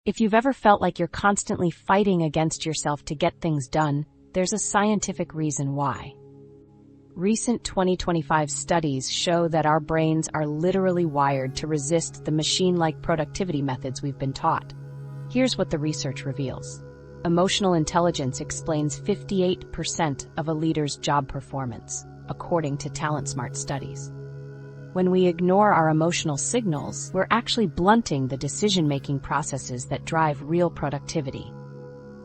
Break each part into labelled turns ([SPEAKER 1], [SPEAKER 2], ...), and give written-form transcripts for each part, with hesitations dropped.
[SPEAKER 1] If you've ever felt like you're constantly fighting against yourself to get things done, there's a scientific reason why. Recent 2025 studies show that our brains are literally wired to resist the machine-like productivity methods we've been taught. Here's what the research reveals. Emotional intelligence explains 58% of a leader's job performance, according to TalentSmart studies. When we ignore our emotional signals, we're actually blunting the decision-making processes that drive real productivity.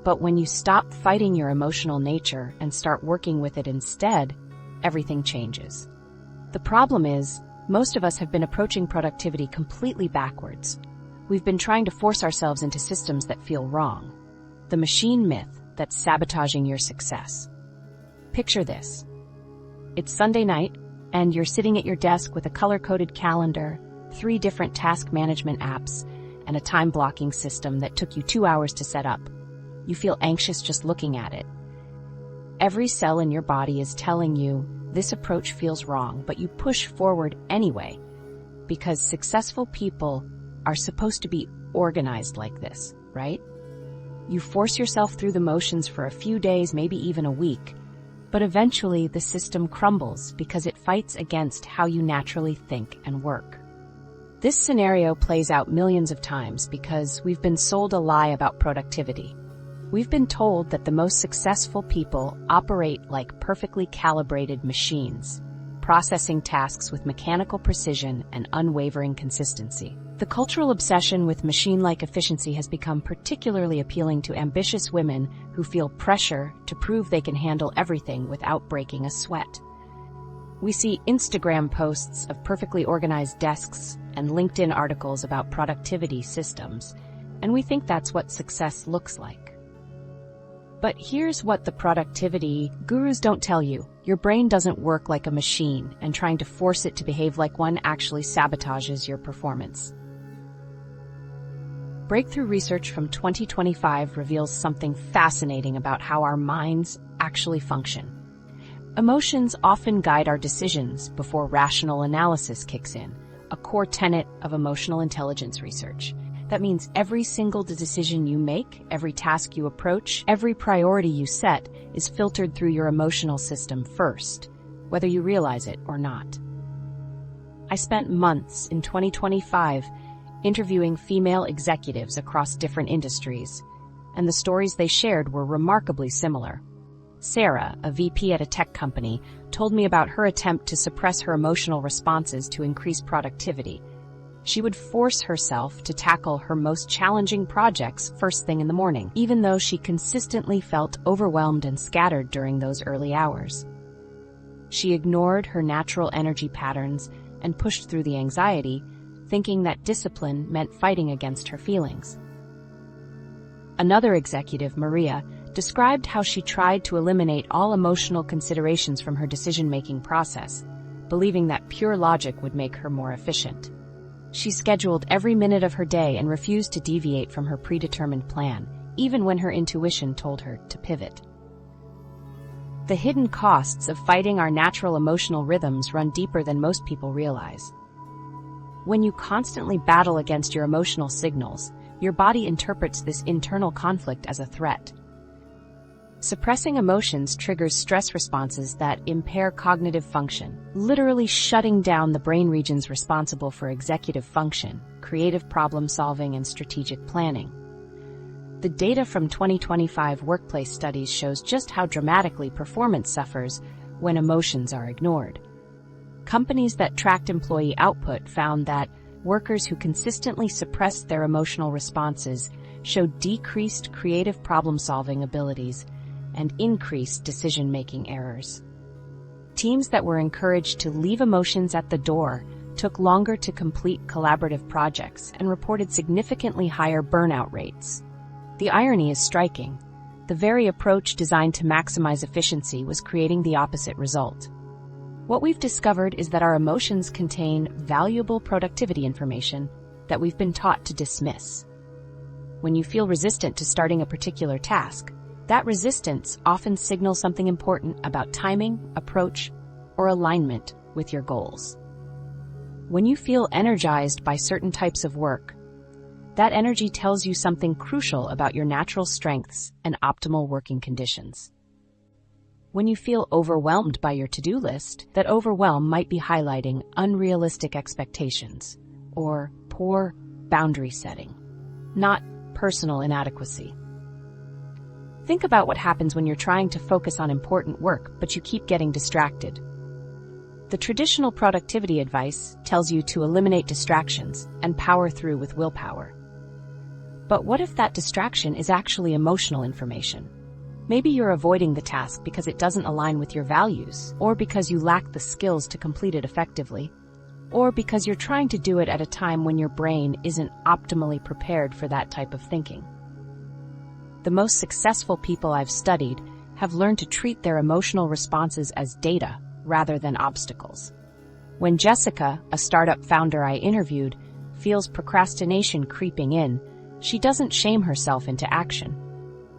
[SPEAKER 1] But when you stop fighting your emotional nature and start working with it instead, everything changes. The problem is, most of us have been approaching productivity completely backwards. We've been trying to force ourselves into systems that feel wrong. The machine myth that's sabotaging your success. Picture this. It's Sunday night, and you're sitting at your desk with a color-coded calendar, 3 different task management apps, and a time-blocking system that took you 2 hours to set up. You feel anxious just looking at it. Every cell in your body is telling you this approach feels wrong, but you push forward anyway, because successful people are supposed to be organized like this, right? You force yourself through the motions for a few days, maybe even a week, but eventually the system crumbles because it fights against how you naturally think and work. This scenario plays out millions of times because we've been sold a lie about productivity. We've been told that the most successful people operate like perfectly calibrated machines, processing tasks with mechanical precision and unwavering consistency. The cultural obsession with machine-like efficiency has become particularly appealing to ambitious women who feel pressure to prove they can handle everything without breaking a sweat. We see Instagram posts of perfectly organized desks and LinkedIn articles about productivity systems, and we think that's what success looks like. But here's what the productivity gurus don't tell you. Your brain doesn't work like a machine, and trying to force it to behave like one actually sabotages your performance. Breakthrough research from 2025 reveals something fascinating about how our minds actually function. Emotions often guide our decisions before rational analysis kicks in, a core tenet of emotional intelligence research. That means every single decision you make, every task you approach, every priority you set is filtered through your emotional system first, whether you realize it or not. I spent months in 2025 interviewing female executives across different industries, and the stories they shared were remarkably similar. Sarah, a VP at a tech company, told me about her attempt to suppress her emotional responses to increase productivity. She would force herself to tackle her most challenging projects first thing in the morning, even though she consistently felt overwhelmed and scattered during those early hours. She ignored her natural energy patterns and pushed through the anxiety, thinking that discipline meant fighting against her feelings. Another executive, Maria, described how she tried to eliminate all emotional considerations from her decision-making process, believing that pure logic would make her more efficient. She scheduled every minute of her day and refused to deviate from her predetermined plan, even when her intuition told her to pivot. The hidden costs of fighting our natural emotional rhythms run deeper than most people realize. When you constantly battle against your emotional signals, your body interprets this internal conflict as a threat. Suppressing emotions triggers stress responses that impair cognitive function, literally shutting down the brain regions responsible for executive function, creative problem-solving, and strategic planning. The data from 2025 workplace studies shows just how dramatically performance suffers when emotions are ignored. Companies that tracked employee output found that workers who consistently suppressed their emotional responses showed decreased creative problem-solving abilities and increased decision-making errors. Teams that were encouraged to leave emotions at the door took longer to complete collaborative projects and reported significantly higher burnout rates. The irony is striking. The very approach designed to maximize efficiency was creating the opposite result. What we've discovered is that our emotions contain valuable productivity information that we've been taught to dismiss. When you feel resistant to starting a particular task, that resistance often signals something important about timing, approach, or alignment with your goals. When you feel energized by certain types of work, That energy tells you something crucial about your natural strengths and optimal working conditions. When you feel overwhelmed by your to-do list, that overwhelm might be highlighting unrealistic expectations or poor boundary setting, not personal inadequacy. Think about what happens when you're trying to focus on important work, but you keep getting distracted. The traditional productivity advice tells you to eliminate distractions and power through with willpower. But what if that distraction is actually emotional information? Maybe you're avoiding the task because it doesn't align with your values, or because you lack the skills to complete it effectively, or because you're trying to do it at a time when your brain isn't optimally prepared for that type of thinking. The most successful people I've studied have learned to treat their emotional responses as data rather than obstacles. When Jessica, a startup founder I interviewed, feels procrastination creeping in, she doesn't shame herself into action.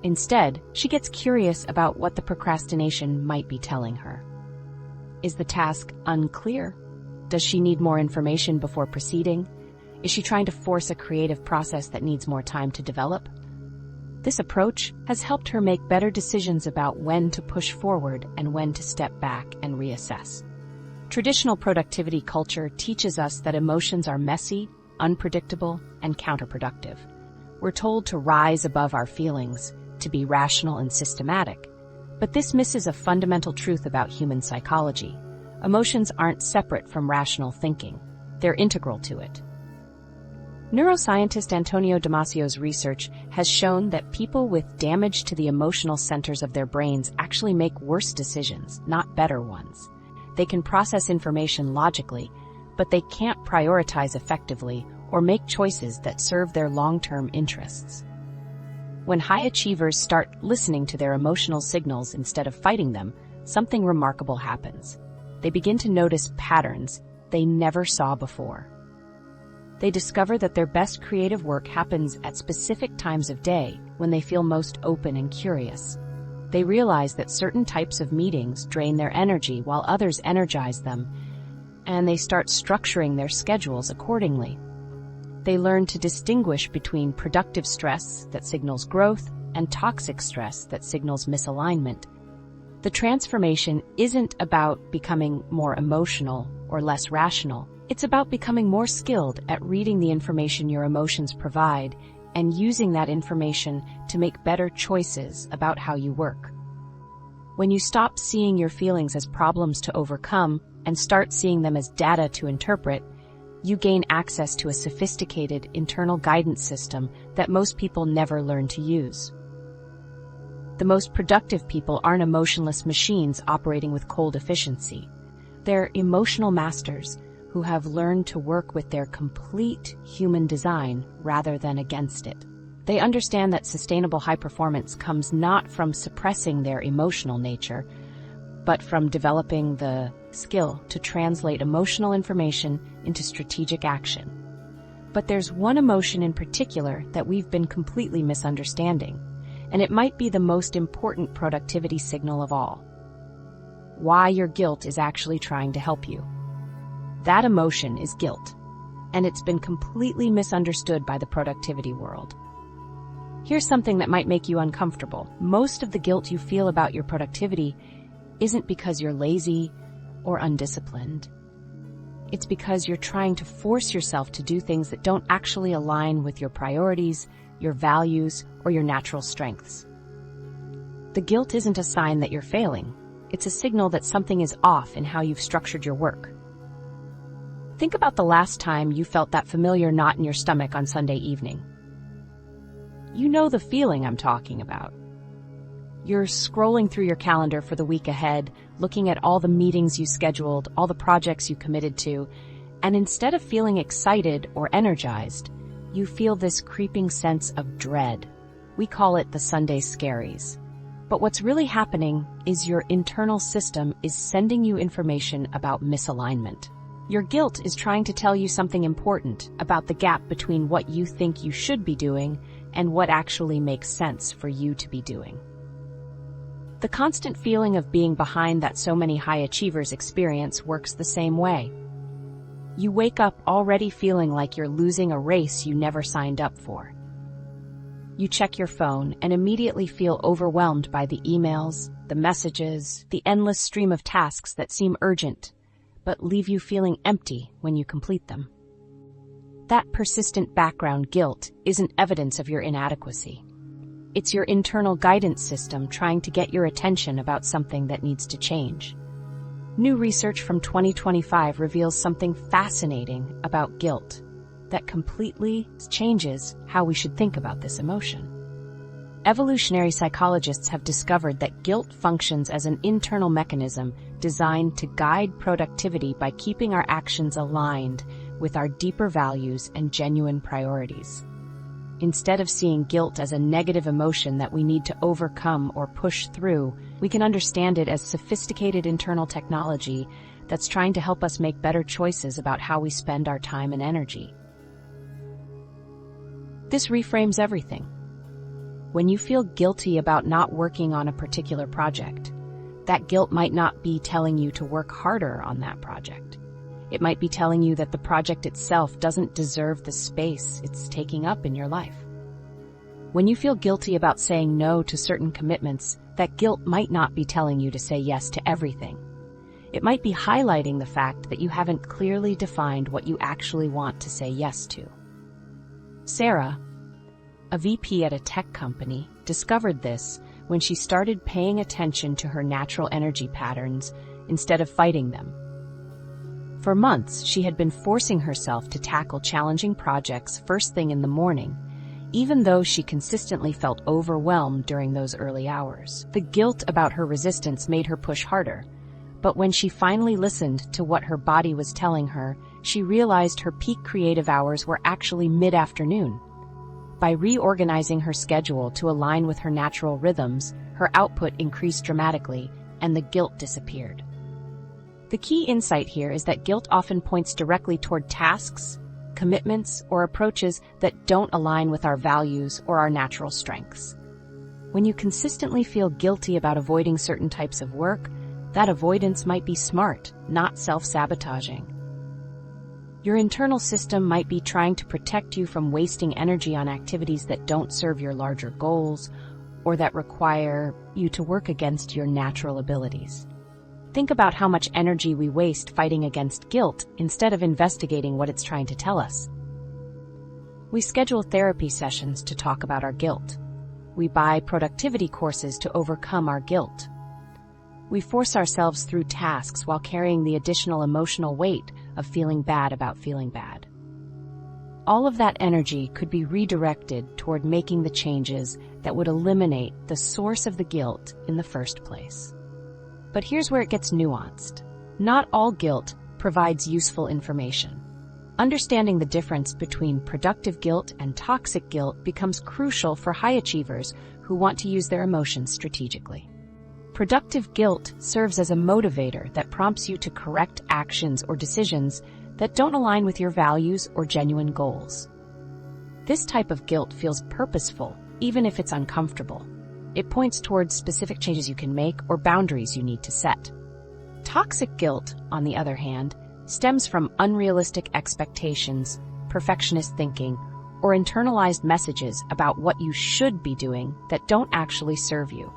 [SPEAKER 1] Instead, she gets curious about what the procrastination might be telling her. Is the task unclear? Does she need more information before proceeding? Is she trying to force a creative process that needs more time to develop? This approach has helped her make better decisions about when to push forward and when to step back and reassess. Traditional productivity culture teaches us that emotions are messy, unpredictable, and counterproductive. We're told to rise above our feelings, to be rational and systematic. But this misses a fundamental truth about human psychology. Emotions aren't separate from rational thinking. They're integral to it. Neuroscientist Antonio Damasio's research has shown that people with damage to the emotional centers of their brains actually make worse decisions, not better ones. They can process information logically, but they can't prioritize effectively or make choices that serve their long-term interests. When high achievers start listening to their emotional signals instead of fighting them, something remarkable happens. They begin to notice patterns they never saw before. They discover that their best creative work happens at specific times of day when they feel most open and curious. They realize that certain types of meetings drain their energy while others energize them, and they start structuring their schedules accordingly. They learn to distinguish between productive stress that signals growth and toxic stress that signals misalignment. The transformation isn't about becoming more emotional or less rational. It's about becoming more skilled at reading the information your emotions provide and using that information to make better choices about how you work. When you stop seeing your feelings as problems to overcome and start seeing them as data to interpret, you gain access to a sophisticated internal guidance system that most people never learn to use. The most productive people aren't emotionless machines operating with cold efficiency. They're emotional masters who have learned to work with their complete human design rather than against it. They understand that sustainable high performance comes not from suppressing their emotional nature, but from developing the skill to translate emotional information into strategic action. But there's one emotion in particular that we've been completely misunderstanding, and it might be the most important productivity signal of all. Why your guilt is actually trying to help you. That emotion is guilt, and it's been completely misunderstood by the productivity world. Here's something that might make you uncomfortable. Most of the guilt you feel about your productivity isn't because you're lazy or undisciplined. It's because you're trying to force yourself to do things that don't actually align with your priorities, your values, or your natural strengths. The guilt isn't a sign that you're failing. It's a signal that something is off in how you've structured your work. Think about the last time you felt that familiar knot in your stomach on Sunday evening. You know the feeling I'm talking about. You're scrolling through your calendar for the week ahead, looking at all the meetings you scheduled, all the projects you committed to, and instead of feeling excited or energized, you feel this creeping sense of dread. We call it the Sunday scaries. But what's really happening is your internal system is sending you information about misalignment. Your guilt is trying to tell you something important about the gap between what you think you should be doing and what actually makes sense for you to be doing. The constant feeling of being behind that so many high achievers experience works the same way. You wake up already feeling like you're losing a race you never signed up for. You check your phone and immediately feel overwhelmed by the emails, the messages, the endless stream of tasks that seem urgent, but leave you feeling empty when you complete them. That persistent background guilt isn't evidence of your inadequacy. It's your internal guidance system trying to get your attention about something that needs to change. New research from 2025 reveals something fascinating about guilt that completely changes how we should think about this emotion. Evolutionary psychologists have discovered that guilt functions as an internal mechanism designed to guide productivity by keeping our actions aligned with our deeper values and genuine priorities. Instead of seeing guilt as a negative emotion that we need to overcome or push through, we can understand it as sophisticated internal technology that's trying to help us make better choices about how we spend our time and energy. This reframes everything. When you feel guilty about not working on a particular project, that guilt might not be telling you to work harder on that project. It might be telling you that the project itself doesn't deserve the space it's taking up in your life. When you feel guilty about saying no to certain commitments, that guilt might not be telling you to say yes to everything. It might be highlighting the fact that you haven't clearly defined what you actually want to say yes to. Sarah, a VP at a tech company, discovered this when she started paying attention to her natural energy patterns instead of fighting them. For months, she had been forcing herself to tackle challenging projects first thing in the morning, even though she consistently felt overwhelmed during those early hours. The guilt about her resistance made her push harder, but when she finally listened to what her body was telling her, she realized her peak creative hours were actually mid-afternoon. By reorganizing her schedule to align with her natural rhythms, her output increased dramatically, and the guilt disappeared. The key insight here is that guilt often points directly toward tasks, commitments, or approaches that don't align with our values or our natural strengths. When you consistently feel guilty about avoiding certain types of work, that avoidance might be smart, not self-sabotaging. Your internal system might be trying to protect you from wasting energy on activities that don't serve your larger goals or that require you to work against your natural abilities. Think about how much energy we waste fighting against guilt instead of investigating what it's trying to tell us. We schedule therapy sessions to talk about our guilt. We buy productivity courses to overcome our guilt. We force ourselves through tasks while carrying the additional emotional weight of feeling bad about feeling bad. All of that energy could be redirected toward making the changes that would eliminate the source of the guilt in the first place. But here's where it gets nuanced. Not all guilt provides useful information. Understanding the difference between productive guilt and toxic guilt becomes crucial for high achievers who want to use their emotions strategically. Productive guilt serves as a motivator that prompts you to correct actions or decisions that don't align with your values or genuine goals. This type of guilt feels purposeful, even if it's uncomfortable. It points towards specific changes you can make or boundaries you need to set. Toxic guilt, on the other hand, stems from unrealistic expectations, perfectionist thinking, or internalized messages about what you should be doing that don't actually serve you.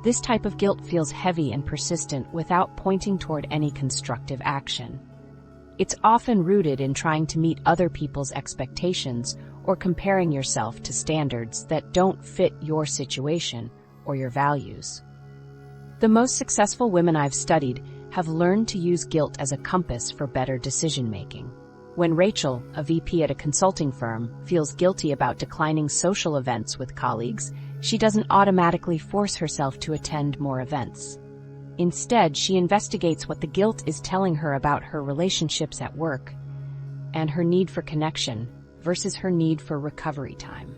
[SPEAKER 1] This type of guilt feels heavy and persistent without pointing toward any constructive action. It's often rooted in trying to meet other people's expectations or comparing yourself to standards that don't fit your situation or your values. The most successful women I've studied have learned to use guilt as a compass for better decision-making. When Rachel, a VP at a consulting firm, feels guilty about declining social events with colleagues, she doesn't automatically force herself to attend more events. Instead, she investigates what the guilt is telling her about her relationships at work and her need for connection versus her need for recovery time.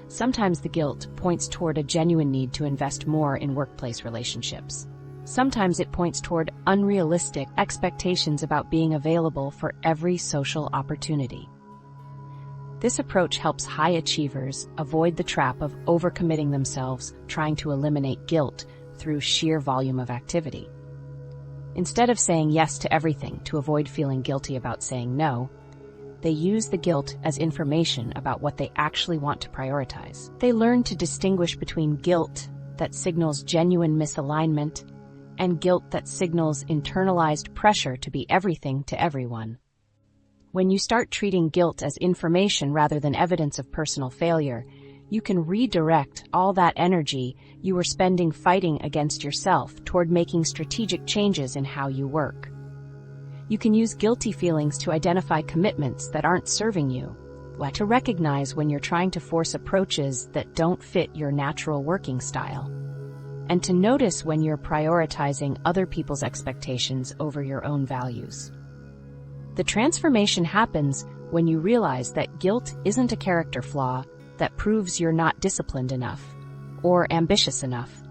[SPEAKER 1] Sometimes the guilt points toward a genuine need to invest more in workplace relationships. Sometimes it points toward unrealistic expectations about being available for every social opportunity. This approach helps high achievers avoid the trap of overcommitting themselves, trying to eliminate guilt through sheer volume of activity. Instead of saying yes to everything to avoid feeling guilty about saying no, they use the guilt as information about what they actually want to prioritize. They learn to distinguish between guilt that signals genuine misalignment and guilt that signals internalized pressure to be everything to everyone. When you start treating guilt as information rather than evidence of personal failure, you can redirect all that energy you were spending fighting against yourself toward making strategic changes in how you work. You can use guilty feelings to identify commitments that aren't serving you, like to recognize when you're trying to force approaches that don't fit your natural working style, and to notice when you're prioritizing other people's expectations over your own values. The transformation happens when you realize that guilt isn't a character flaw that proves you're not disciplined enough or ambitious enough.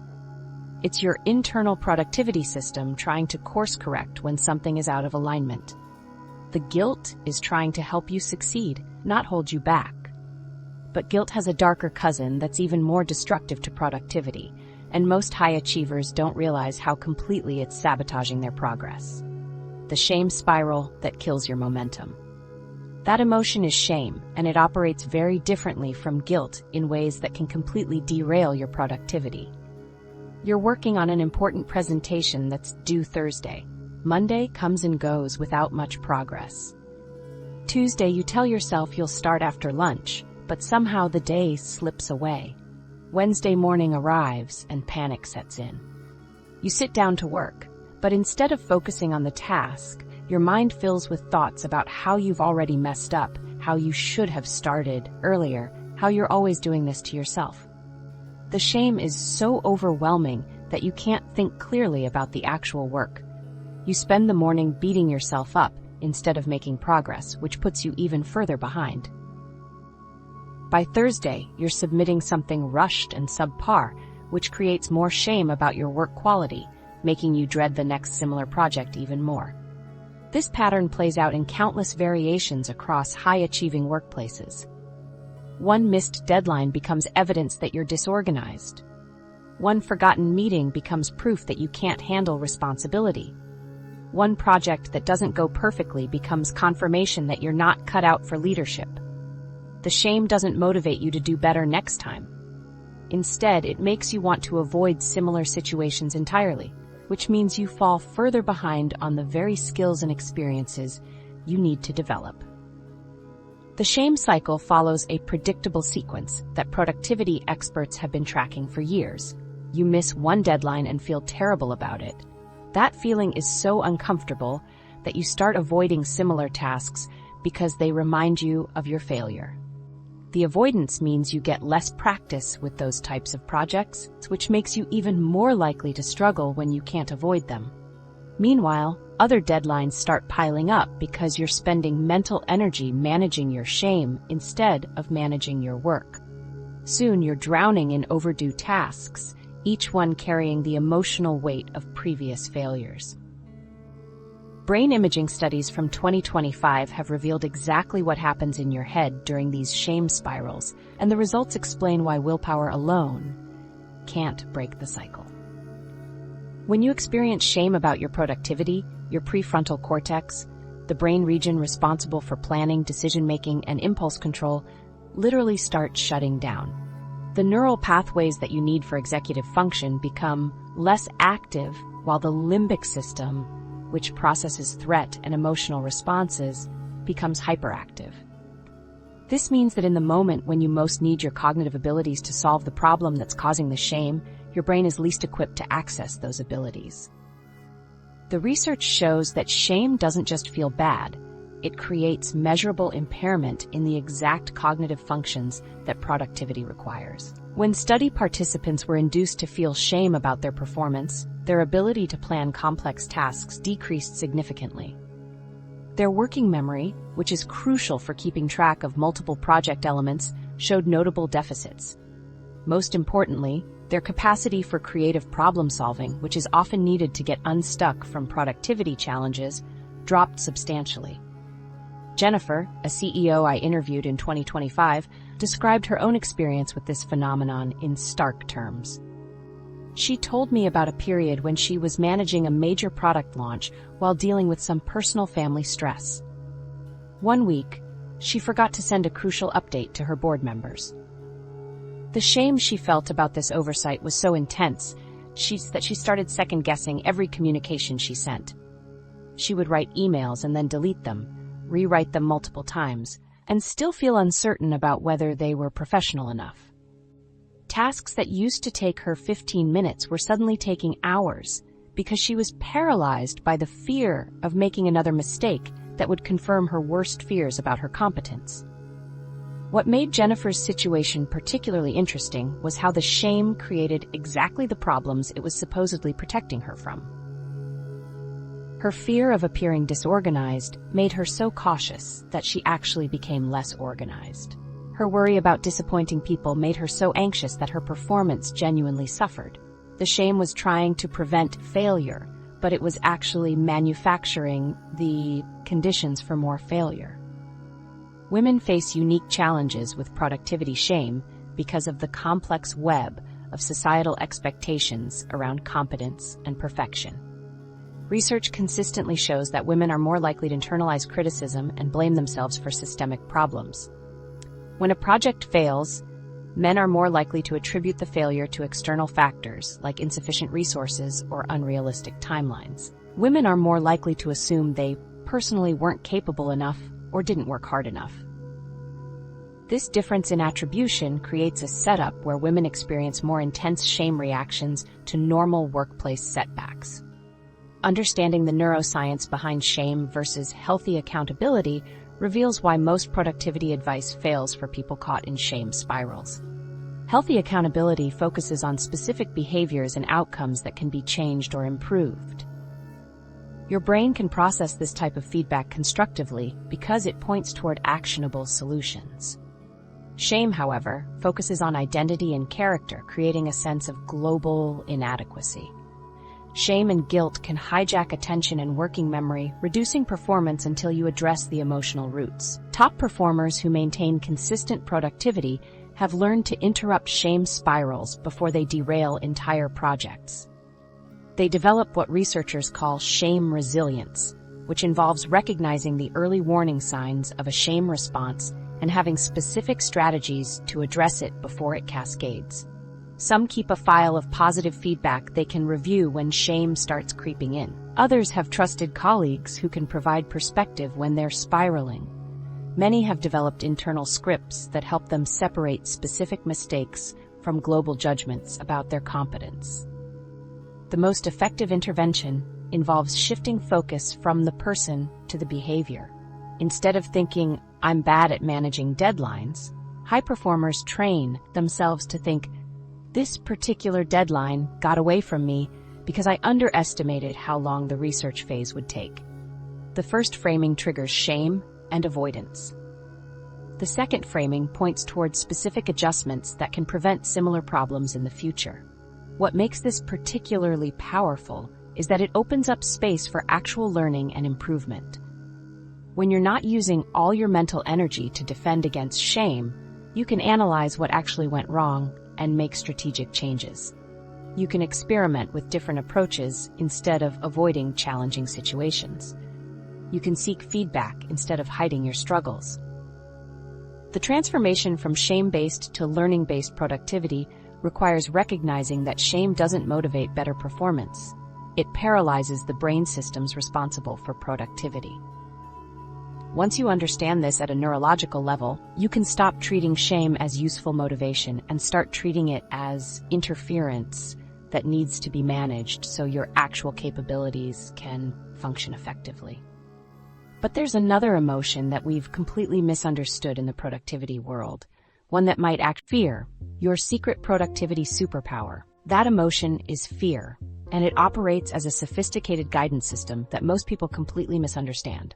[SPEAKER 1] It's your internal productivity system trying to course correct when something is out of alignment. The guilt is trying to help you succeed, not hold you back. But guilt has a darker cousin that's even more destructive to productivity, and most high achievers don't realize how completely it's sabotaging their progress. The shame spiral that kills your momentum. That emotion is shame, and it operates very differently from guilt in ways that can completely derail your productivity. You're working on an important presentation that's due Thursday. Monday comes and goes without much progress. Tuesday, you tell yourself you'll start after lunch, but somehow the day slips away. Wednesday morning arrives and panic sets in. You sit down to work, but instead of focusing on the task, your mind fills with thoughts about how you've already messed up, how you should have started earlier, how you're always doing this to yourself. The shame is so overwhelming that you can't think clearly about the actual work. You spend the morning beating yourself up instead of making progress, which puts you even further behind. By Thursday, you're submitting something rushed and subpar, which creates more shame about your work quality, making you dread the next similar project even more. This pattern plays out in countless variations across high-achieving workplaces. One missed deadline becomes evidence that you're disorganized. One forgotten meeting becomes proof that you can't handle responsibility. One project that doesn't go perfectly becomes confirmation that you're not cut out for leadership. The shame doesn't motivate you to do better next time. Instead, it makes you want to avoid similar situations entirely, which means you fall further behind on the very skills and experiences you need to develop. The shame cycle follows a predictable sequence that productivity experts have been tracking for years. You miss one deadline and feel terrible about it. That feeling is so uncomfortable that you start avoiding similar tasks because they remind you of your failure. The avoidance means you get less practice with those types of projects, which makes you even more likely to struggle when you can't avoid them. Meanwhile, other deadlines start piling up because you're spending mental energy managing your shame instead of managing your work. Soon you're drowning in overdue tasks, each one carrying the emotional weight of previous failures. Brain imaging studies from 2025 have revealed exactly what happens in your head during these shame spirals, and the results explain why willpower alone can't break the cycle. When you experience shame about your productivity, your prefrontal cortex, the brain region responsible for planning, decision-making, and impulse control, literally starts shutting down. The neural pathways that you need for executive function become less active, while the limbic system, which processes threat and emotional responses, becomes hyperactive. This means that in the moment when you most need your cognitive abilities to solve the problem that's causing the shame, your brain is least equipped to access those abilities. The research shows that shame doesn't just feel bad, it creates measurable impairment in the exact cognitive functions that productivity requires. When study participants were induced to feel shame about their performance, their ability to plan complex tasks decreased significantly. Their working memory, which is crucial for keeping track of multiple project elements, showed notable deficits. Most importantly, their capacity for creative problem solving, which is often needed to get unstuck from productivity challenges, dropped substantially. Jennifer, a CEO I interviewed in 2025, described her own experience with this phenomenon in stark terms. She told me about a period when she was managing a major product launch while dealing with some personal family stress. One week, she forgot to send a crucial update to her board members. The shame she felt about this oversight was so intense that she started second-guessing every communication she sent. She would write emails and then delete them, rewrite them multiple times, and still feel uncertain about whether they were professional enough. Tasks that used to take her 15 minutes were suddenly taking hours because she was paralyzed by the fear of making another mistake that would confirm her worst fears about her competence. What made Jennifer's situation particularly interesting was how the shame created exactly the problems it was supposedly protecting her from. Her fear of appearing disorganized made her so cautious that she actually became less organized. Her worry about disappointing people made her so anxious that her performance genuinely suffered. The shame was trying to prevent failure, but it was actually manufacturing the conditions for more failure. Women face unique challenges with productivity shame because of the complex web of societal expectations around competence and perfection. Research consistently shows that women are more likely to internalize criticism and blame themselves for systemic problems. When a project fails, men are more likely to attribute the failure to external factors like insufficient resources or unrealistic timelines. Women are more likely to assume they personally weren't capable enough or didn't work hard enough. This difference in attribution creates a setup where women experience more intense shame reactions to normal workplace setbacks. Understanding the neuroscience behind shame versus healthy accountability reveals why most productivity advice fails for people caught in shame spirals. Healthy accountability focuses on specific behaviors and outcomes that can be changed or improved. Your brain can process this type of feedback constructively because it points toward actionable solutions. Shame, however, focuses on identity and character, creating a sense of global inadequacy. Shame and guilt can hijack attention and working memory, reducing performance until you address the emotional roots. Top performers who maintain consistent productivity have learned to interrupt shame spirals before they derail entire projects. They develop what researchers call shame resilience, which involves recognizing the early warning signs of a shame response and having specific strategies to address it before it cascades. Some keep a file of positive feedback they can review when shame starts creeping in. Others have trusted colleagues who can provide perspective when they're spiraling. Many have developed internal scripts that help them separate specific mistakes from global judgments about their competence. The most effective intervention involves shifting focus from the person to the behavior. Instead of thinking, "I'm bad at managing deadlines," high performers train themselves to think, "This particular deadline got away from me because I underestimated how long the research phase would take." The first framing triggers shame and avoidance. The second framing points towards specific adjustments that can prevent similar problems in the future. What makes this particularly powerful is that it opens up space for actual learning and improvement. When you're not using all your mental energy to defend against shame, you can analyze what actually went wrong and make strategic changes. You can experiment with different approaches instead of avoiding challenging situations. You can seek feedback instead of hiding your struggles. The transformation from shame-based to learning-based productivity requires recognizing that shame doesn't motivate better performance. It paralyzes the brain systems responsible for productivity. Once you understand this at a neurological level, you can stop treating shame as useful motivation and start treating it as interference that needs to be managed so your actual capabilities can function effectively. But there's another emotion that we've completely misunderstood in the productivity world, one that might act fear, your secret productivity superpower. That emotion is fear, and it operates as a sophisticated guidance system that most people completely misunderstand.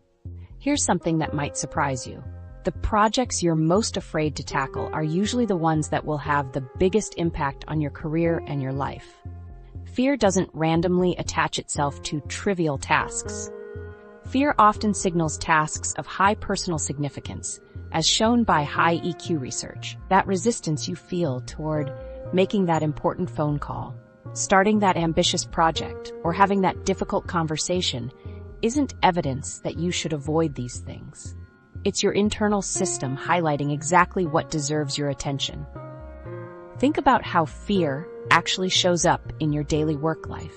[SPEAKER 1] Here's something that might surprise you. The projects you're most afraid to tackle are usually the ones that will have the biggest impact on your career and your life. Fear doesn't randomly attach itself to trivial tasks. Fear often signals tasks of high personal significance, as shown by high EQ research. That resistance you feel toward making that important phone call, Starting that ambitious project or having that difficult conversation isn't evidence that you should avoid these things. It's your internal system highlighting exactly what deserves your attention. Think about how fear actually shows up in your daily work life.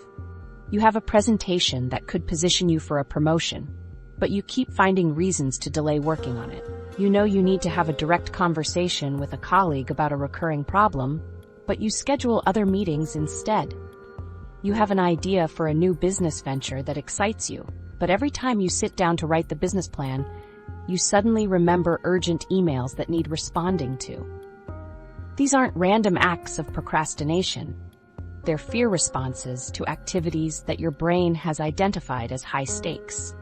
[SPEAKER 1] You have a presentation that could position you for a promotion, but you keep finding reasons to delay working on it. You know you need to have a direct conversation with a colleague about a recurring problem, but you schedule other meetings instead. You have an idea for a new business venture that excites you, but every time you sit down to write the business plan, you suddenly remember urgent emails that need responding to. These aren't random acts of procrastination. They're fear responses to activities that your brain has identified as high stakes.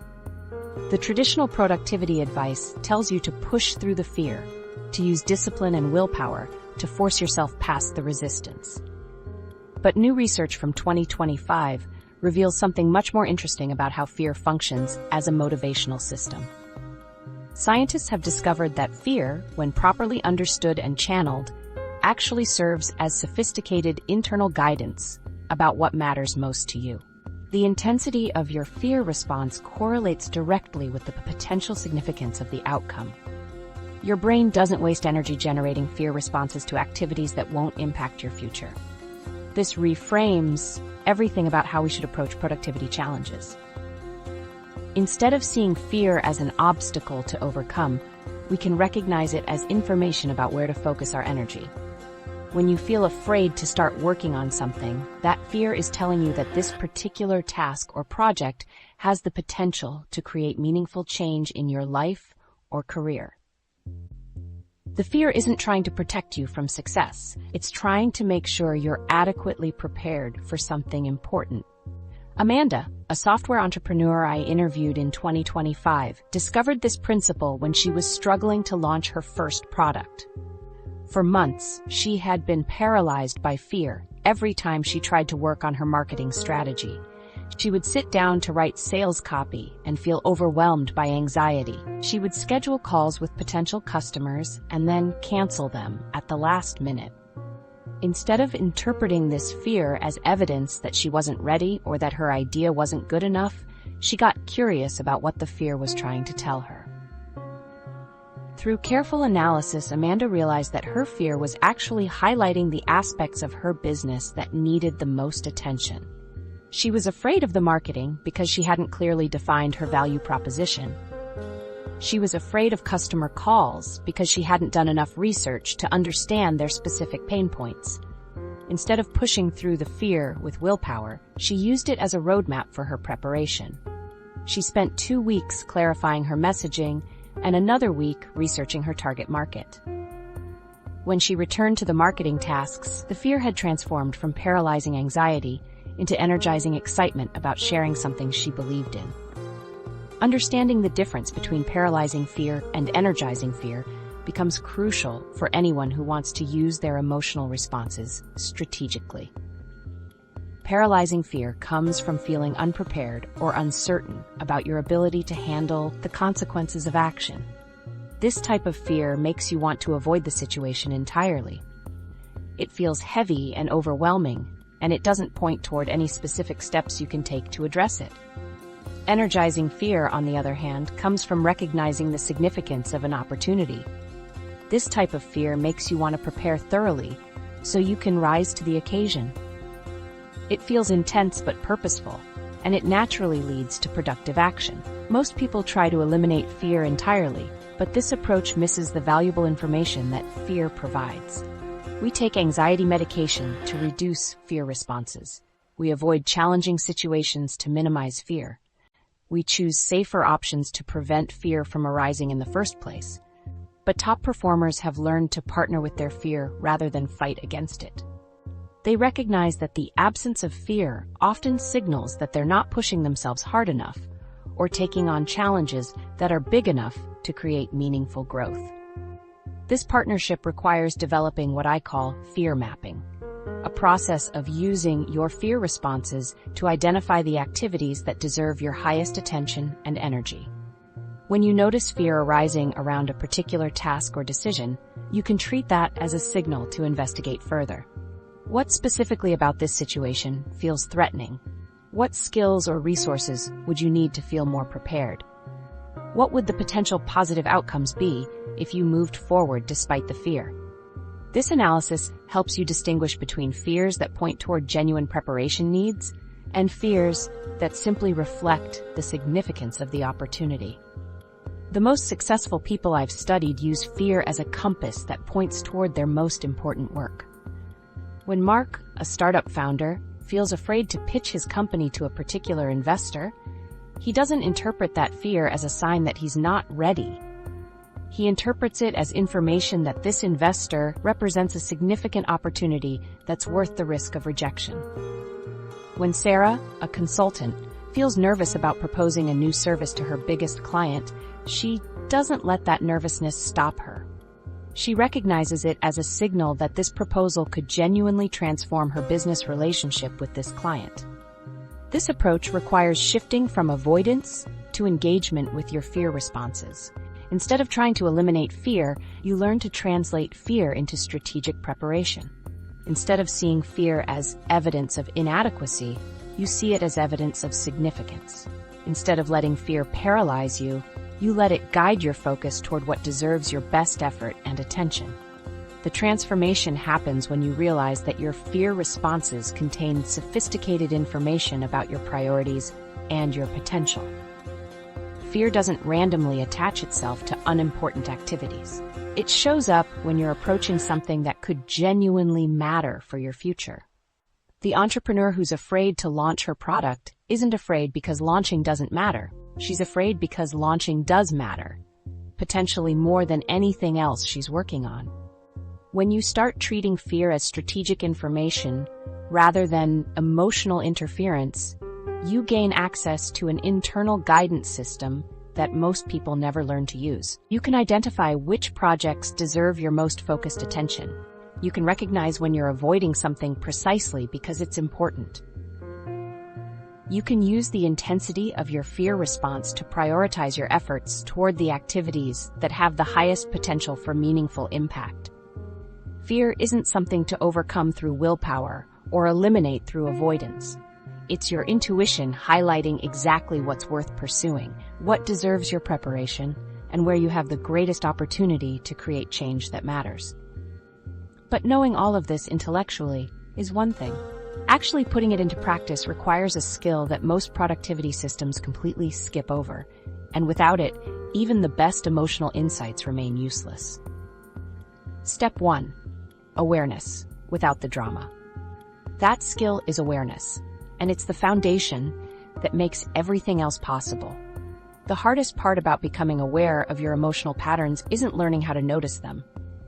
[SPEAKER 1] The traditional productivity advice tells you to push through the fear, to use discipline and willpower to force yourself past the resistance. But new research from 2025 reveals something much more interesting about how fear functions as a motivational system. Scientists have discovered that fear, when properly understood and channeled, actually serves as sophisticated internal guidance about what matters most to you. The intensity of your fear response correlates directly with the potential significance of the outcome. Your brain doesn't waste energy generating fear responses to activities that won't impact your future. This reframes everything about how we should approach productivity challenges. Instead of seeing fear as an obstacle to overcome, we can recognize it as information about where to focus our energy. When you feel afraid to start working on something, that fear is telling you that this particular task or project has the potential to create meaningful change in your life or career. The fear isn't trying to protect you from success. It's trying to make sure you're adequately prepared for something important. Amanda, a software entrepreneur I interviewed in 2025, discovered this principle when she was struggling to launch her first product. For months, she had been paralyzed by fear every time she tried to work on her marketing strategy. She would sit down to write sales copy and feel overwhelmed by anxiety. She would schedule calls with potential customers and then cancel them at the last minute. Instead of interpreting this fear as evidence that she wasn't ready or that her idea wasn't good enough, she got curious about what the fear was trying to tell her. Through careful analysis, Amanda realized that her fear was actually highlighting the aspects of her business that needed the most attention. She was afraid of the marketing because she hadn't clearly defined her value proposition. She was afraid of customer calls because she hadn't done enough research to understand their specific pain points. Instead of pushing through the fear with willpower, she used it as a roadmap for her preparation. She spent 2 weeks clarifying her messaging and another week researching her target market. When she returned to the marketing tasks, the fear had transformed from paralyzing anxiety into energizing excitement about sharing something she believed in. Understanding the difference between paralyzing fear and energizing fear becomes crucial for anyone who wants to use their emotional responses strategically. Paralyzing fear comes from feeling unprepared or uncertain about your ability to handle the consequences of action. This type of fear makes you want to avoid the situation entirely. It feels heavy and overwhelming, and it doesn't point toward any specific steps you can take to address it. Energizing fear, on the other hand, comes from recognizing the significance of an opportunity. This type of fear makes you want to prepare thoroughly so you can rise to the occasion. It feels intense but purposeful, and it naturally leads to productive action. Most people try to eliminate fear entirely, but this approach misses the valuable information that fear provides. We take anxiety medication to reduce fear responses. We avoid challenging situations to minimize fear. We choose safer options to prevent fear from arising in the first place. But top performers have learned to partner with their fear rather than fight against it. They recognize that the absence of fear often signals that they're not pushing themselves hard enough or taking on challenges that are big enough to create meaningful growth. This partnership requires developing what I call fear mapping, a process of using your fear responses to identify the activities that deserve your highest attention and energy. When you notice fear arising around a particular task or decision, you can treat that as a signal to investigate further. What specifically about this situation feels threatening? What skills or resources would you need to feel more prepared? What would the potential positive outcomes be if you moved forward despite the fear? This analysis helps you distinguish between fears that point toward genuine preparation needs and fears that simply reflect the significance of the opportunity. The most successful people I've studied use fear as a compass that points toward their most important work. When Mark, a startup founder, feels afraid to pitch his company to a particular investor, he doesn't interpret that fear as a sign that he's not ready. He interprets it as information that this investor represents a significant opportunity that's worth the risk of rejection. When Sarah, a consultant, feels nervous about proposing a new service to her biggest client, she doesn't let that nervousness stop her. She recognizes it as a signal that this proposal could genuinely transform her business relationship with this client. This approach requires shifting from avoidance to engagement with your fear responses. Instead of trying to eliminate fear, you learn to translate fear into strategic preparation. Instead of seeing fear as evidence of inadequacy, you see it as evidence of significance. Instead of letting fear paralyze you, you let it guide your focus toward what deserves your best effort and attention. The transformation happens when you realize that your fear responses contain sophisticated information about your priorities and your potential. Fear doesn't randomly attach itself to unimportant activities. It shows up when you're approaching something that could genuinely matter for your future. The entrepreneur who's afraid to launch her product isn't afraid because launching doesn't matter. She's afraid because launching does matter, potentially more than anything else she's working on. When you start treating fear as strategic information rather than emotional interference, you gain access to an internal guidance system that most people never learn to use. You can identify which projects deserve your most focused attention. You can recognize when you're avoiding something precisely because it's important. You can use the intensity of your fear response to prioritize your efforts toward the activities that have the highest potential for meaningful impact. Fear isn't something to overcome through willpower or eliminate through avoidance. It's your intuition highlighting exactly what's worth pursuing, what deserves your preparation, and where you have the greatest opportunity to create change that matters. But knowing all of this intellectually is one thing. Actually putting it into practice requires a skill that most productivity systems completely skip over, and without it, even the best emotional insights remain useless. Step 1. Awareness, without the drama. That skill is awareness, and it's the foundation that makes everything else possible. The hardest part about becoming aware of your emotional patterns isn't learning how to notice them.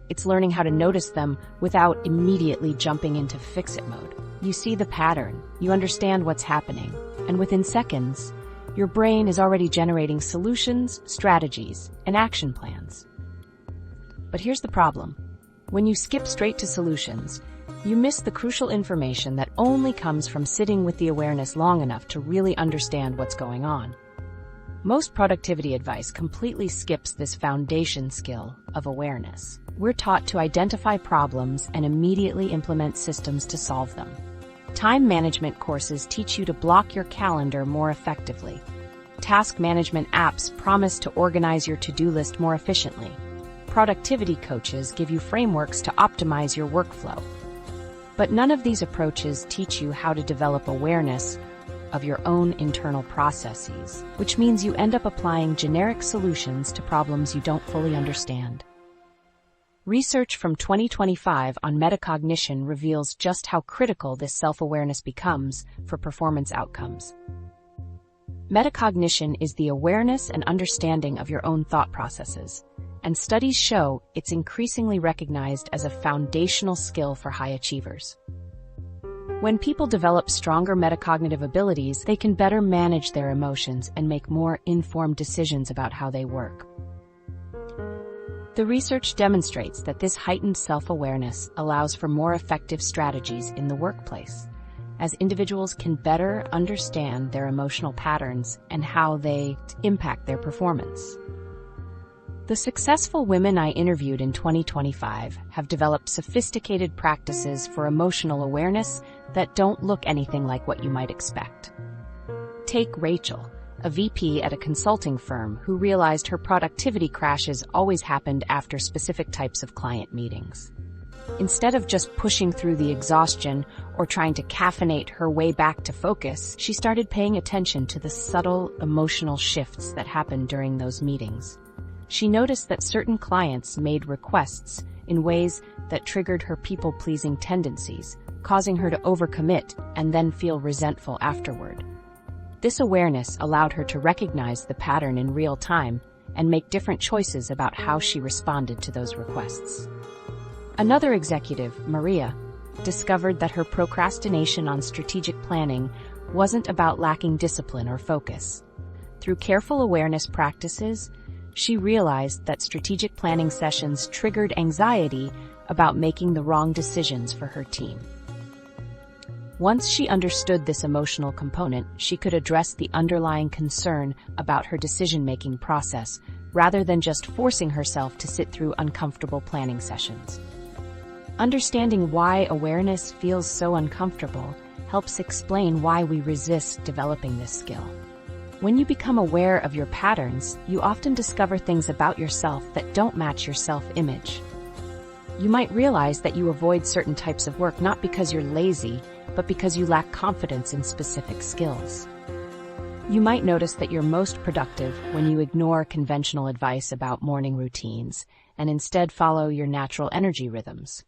[SPEAKER 1] It's learning how to notice them without immediately jumping into fix-it mode. You see the pattern, you understand what's happening, and within seconds, your brain is already generating solutions, strategies, and action plans. But here's the problem. When you skip straight to solutions, you miss the crucial information that only comes from sitting with the awareness long enough to really understand what's going on. Most productivity advice completely skips this foundation skill of awareness. We're taught to identify problems and immediately implement systems to solve them. Time management courses teach you to block your calendar more effectively. Task management apps promise to organize your to-do list more efficiently. Productivity coaches give you frameworks to optimize your workflow. But none of these approaches teach you how to develop awareness of your own internal processes, which means you end up applying generic solutions to problems you don't fully understand. Research from 2025 on metacognition reveals just how critical this self-awareness becomes for performance outcomes. Metacognition is the awareness and understanding of your own thought processes, and studies show it's increasingly recognized as a foundational skill for high achievers. When people develop stronger metacognitive abilities, they can better manage their emotions and make more informed decisions about how they work. The research demonstrates that this heightened self-awareness allows for more effective strategies in the workplace, as individuals can better understand their emotional patterns and how they impact their performance. The successful women I interviewed in 2025 have developed sophisticated practices for emotional awareness that don't look anything like what you might expect. Take Rachel, a VP at a consulting firm who realized her productivity crashes always happened after specific types of client meetings. Instead of just pushing through the exhaustion or trying to caffeinate her way back to focus, she started paying attention to the subtle emotional shifts that happened during those meetings. She noticed that certain clients made requests in ways that triggered her people-pleasing tendencies, causing her to overcommit and then feel resentful afterward. This awareness allowed her to recognize the pattern in real time and make different choices about how she responded to those requests. Another executive, Maria, discovered that her procrastination on strategic planning wasn't about lacking discipline or focus. Through careful awareness practices, she realized that strategic planning sessions triggered anxiety about making the wrong decisions for her team. Once she understood this emotional component, she could address the underlying concern about her decision-making process rather than just forcing herself to sit through uncomfortable planning sessions. Understanding why awareness feels so uncomfortable helps explain why we resist developing this skill. When you become aware of your patterns, you often discover things about yourself that don't match your self-image. You might realize that you avoid certain types of work not because you're lazy, but because you lack confidence in specific skills. You might notice that you're most productive when you ignore conventional advice about morning routines and instead follow your natural energy rhythms.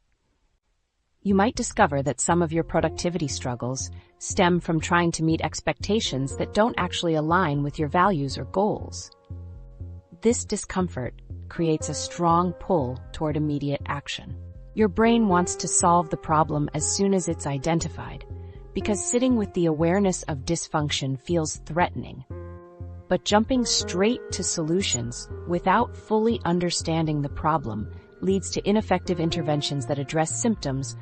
[SPEAKER 1] You might discover that some of your productivity struggles stem from trying to meet expectations that don't actually align with your values or goals. This discomfort creates a strong pull toward immediate action. Your brain wants to solve the problem as soon as it's identified, because sitting with the awareness of dysfunction feels threatening. But jumping straight to solutions without fully understanding the problem leads to ineffective interventions that address symptoms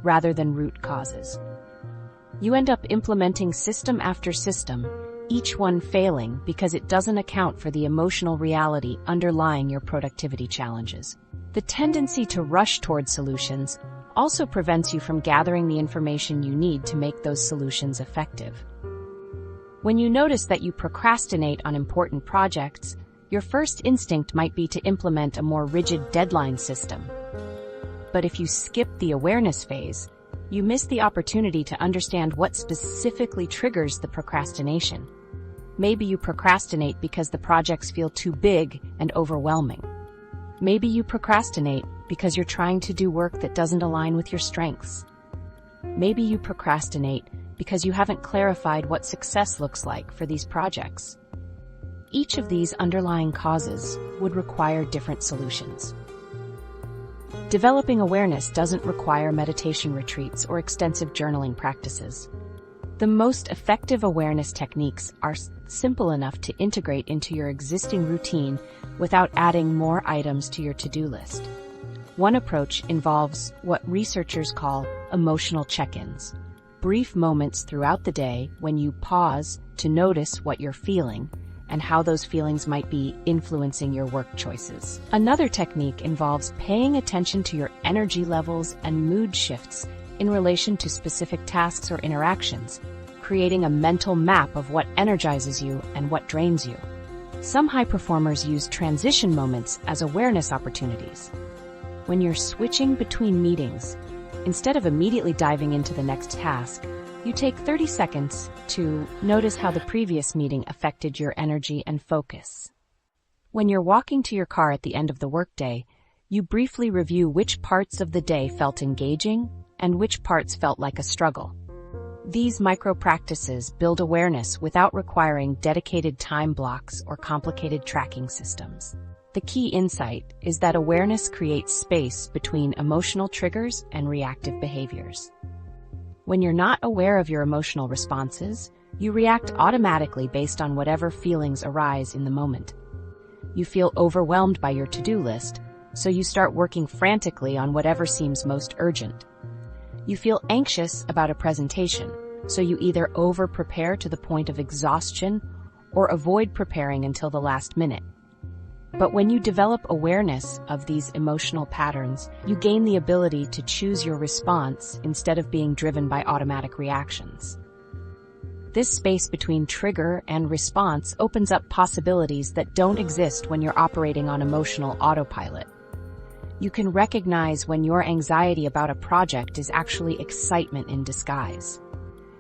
[SPEAKER 1] rather than root causes. You end up implementing system after system, each one failing because it doesn't account for the emotional reality underlying your productivity challenges. The tendency to rush toward solutions also prevents you from gathering the information you need to make those solutions effective. When you notice that you procrastinate on important projects, your first instinct might be to implement a more rigid deadline system. But if you skip the awareness phase, you miss the opportunity to understand what specifically triggers the procrastination. Maybe you procrastinate because the projects feel too big and overwhelming. Maybe you procrastinate because you're trying to do work that doesn't align with your strengths. Maybe you procrastinate because you haven't clarified what success looks like for these projects. Each of these underlying causes would require different solutions. Developing awareness doesn't require meditation retreats or extensive journaling practices. The most effective awareness techniques are simple enough to integrate into your existing routine without adding more items to your to-do list. One approach involves what researchers call emotional check-ins, brief moments throughout the day when you pause to notice what you're feeling and how those feelings might be influencing your work choices. Another technique involves paying attention to your energy levels and mood shifts in relation to specific tasks or interactions, creating a mental map of what energizes you and what drains you. Some high performers use transition moments as awareness opportunities. When you're switching between meetings, instead of immediately diving into the next task, you take 30 seconds to notice how the previous meeting affected your energy and focus. When you're walking to your car at the end of the workday, you briefly review which parts of the day felt engaging and which parts felt like a struggle. These micro-practices build awareness without requiring dedicated time blocks or complicated tracking systems. The key insight is that awareness creates space between emotional triggers and reactive behaviors. When you're not aware of your emotional responses, you react automatically based on whatever feelings arise in the moment. You feel overwhelmed by your to-do list, so you start working frantically on whatever seems most urgent. You feel anxious about a presentation, so you either over-prepare to the point of exhaustion or avoid preparing until the last minute. But when you develop awareness of these emotional patterns, you gain the ability to choose your response instead of being driven by automatic reactions. This space between trigger and response opens up possibilities that don't exist when you're operating on emotional autopilot. You can recognize when your anxiety about a project is actually excitement in disguise.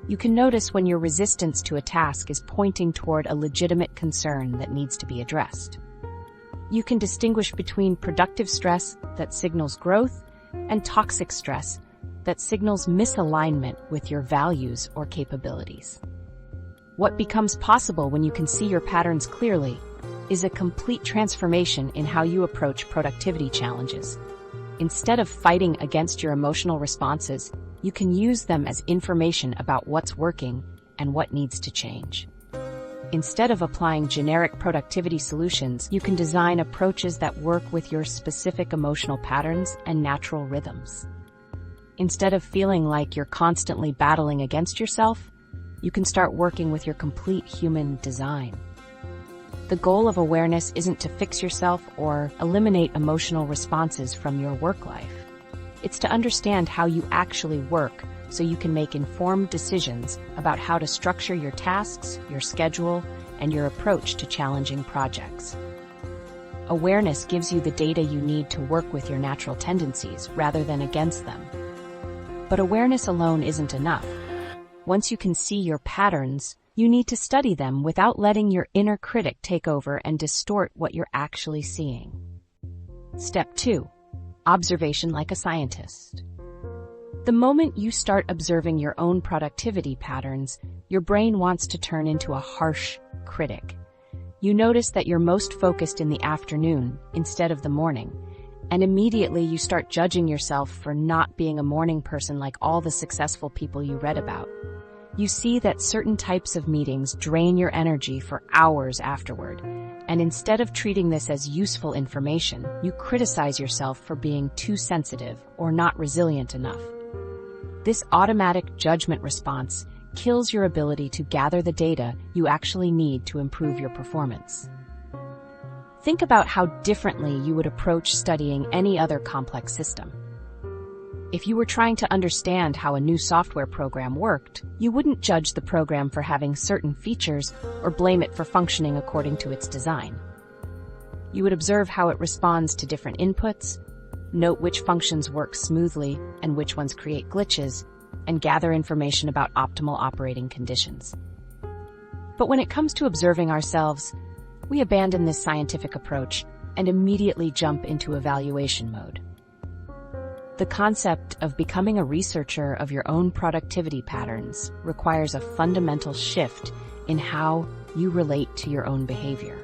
[SPEAKER 1] You can notice when your resistance to a task is pointing toward a legitimate concern that needs to be addressed. You can distinguish between productive stress that signals growth and toxic stress that signals misalignment with your values or capabilities. What becomes possible when you can see your patterns clearly is a complete transformation in how you approach productivity challenges. Instead of fighting against your emotional responses, you can use them as information about what's working and what needs to change. Instead of applying generic productivity solutions, you can design approaches that work with your specific emotional patterns and natural rhythms. Instead of feeling like you're constantly battling against yourself, you can start working with your complete human design. The goal of awareness isn't to fix yourself or eliminate emotional responses from your work life. It's to understand how you actually work so you can make informed decisions about how to structure your tasks, your schedule, and your approach to challenging projects. Awareness gives you the data you need to work with your natural tendencies rather than against them. But awareness alone isn't enough. Once you can see your patterns, you need to study them without letting your inner critic take over and distort what you're actually seeing. Step 2. Observation like a scientist. The moment you start observing your own productivity patterns, your brain wants to turn into a harsh critic. You notice that you're most focused in the afternoon instead of the morning, and immediately you start judging yourself for not being a morning person like all the successful people you read about. You see that certain types of meetings drain your energy for hours afterward, and instead of treating this as useful information, you criticize yourself for being too sensitive or not resilient enough. This automatic judgment response kills your ability to gather the data you actually need to improve your performance. Think about how differently you would approach studying any other complex system. If you were trying to understand how a new software program worked, you wouldn't judge the program for having certain features or blame it for functioning according to its design. You would observe how it responds to different inputs, note which functions work smoothly and which ones create glitches, and gather information about optimal operating conditions. But when it comes to observing ourselves, we abandon this scientific approach and immediately jump into evaluation mode. The concept of becoming a researcher of your own productivity patterns requires a fundamental shift in how you relate to your own behavior.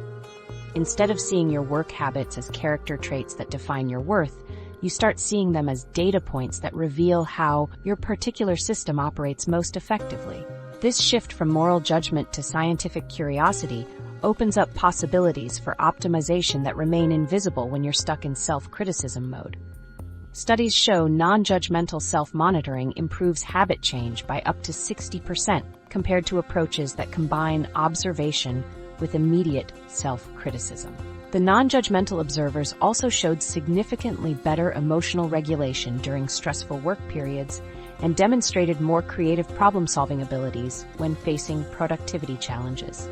[SPEAKER 1] Instead of seeing your work habits as character traits that define your worth, you start seeing them as data points that reveal how your particular system operates most effectively. This shift from moral judgment to scientific curiosity opens up possibilities for optimization that remain invisible when you're stuck in self-criticism mode. Studies show non-judgmental self-monitoring improves habit change by up to 60% compared to approaches that combine observation with immediate self-criticism. The non-judgmental observers also showed significantly better emotional regulation during stressful work periods and demonstrated more creative problem-solving abilities when facing productivity challenges.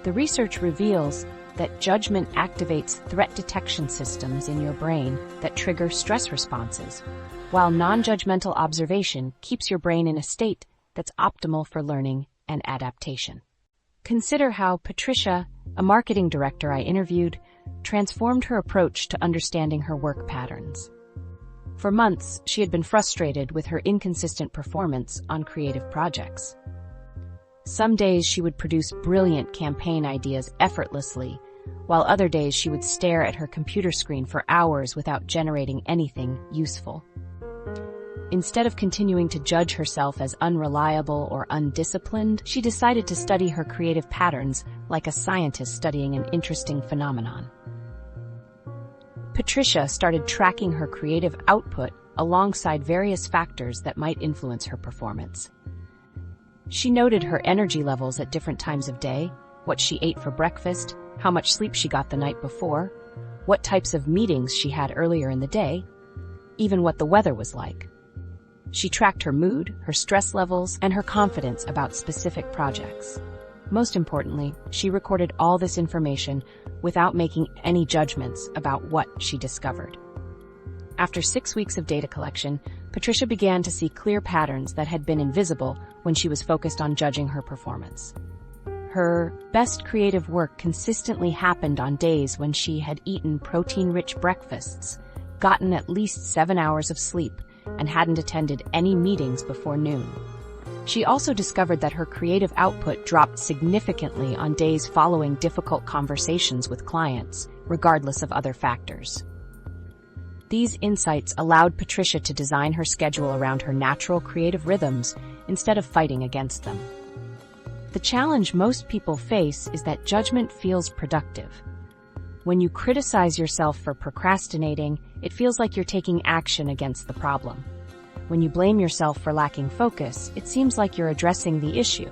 [SPEAKER 1] The research reveals that judgment activates threat detection systems in your brain that trigger stress responses, while non-judgmental observation keeps your brain in a state that's optimal for learning and adaptation. Consider how Patricia, a marketing director I interviewed, transformed her approach to understanding her work patterns. For months, she had been frustrated with her inconsistent performance on creative projects. Some days she would produce brilliant campaign ideas effortlessly, while other days she would stare at her computer screen for hours without generating anything useful. Instead of continuing to judge herself as unreliable or undisciplined, she decided to study her creative patterns like a scientist studying an interesting phenomenon. Patricia started tracking her creative output alongside various factors that might influence her performance. She noted her energy levels at different times of day, what she ate for breakfast, how much sleep she got the night before, what types of meetings she had earlier in the day, even what the weather was like. She tracked her mood, her stress levels, and her confidence about specific projects. Most importantly, she recorded all this information without making any judgments about what she discovered. After 6 weeks of data collection, Patricia began to see clear patterns that had been invisible when she was focused on judging her performance. Her best creative work consistently happened on days when she had eaten protein-rich breakfasts, gotten at least 7 hours of sleep, and hadn't attended any meetings before noon. She also discovered that her creative output dropped significantly on days following difficult conversations with clients, regardless of other factors. These insights allowed Patricia to design her schedule around her natural creative rhythms instead of fighting against them. The challenge most people face is that judgment feels productive. When you criticize yourself for procrastinating, it feels like you're taking action against the problem. When you blame yourself for lacking focus, it seems like you're addressing the issue.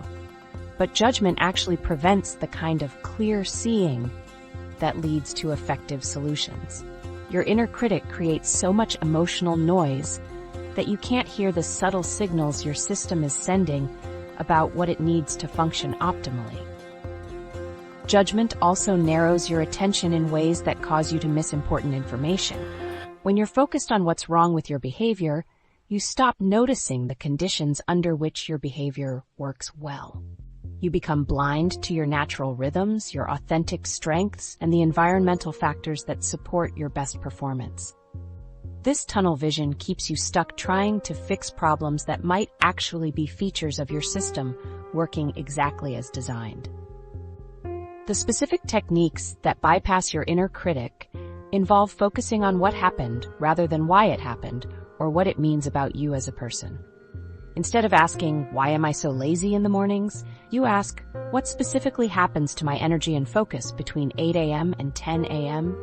[SPEAKER 1] But judgment actually prevents the kind of clear seeing that leads to effective solutions. Your inner critic creates so much emotional noise that you can't hear the subtle signals your system is sending about what it needs to function optimally. Judgment also narrows your attention in ways that cause you to miss important information. When you're focused on what's wrong with your behavior, you stop noticing the conditions under which your behavior works well. You become blind to your natural rhythms, your authentic strengths, and the environmental factors that support your best performance. This tunnel vision keeps you stuck trying to fix problems that might actually be features of your system working exactly as designed. The specific techniques that bypass your inner critic involve focusing on what happened rather than why it happened or what it means about you as a person. Instead of asking, "Why am I so lazy in the mornings?" you ask, "What specifically happens to my energy and focus between 8 a.m. and 10 a.m.?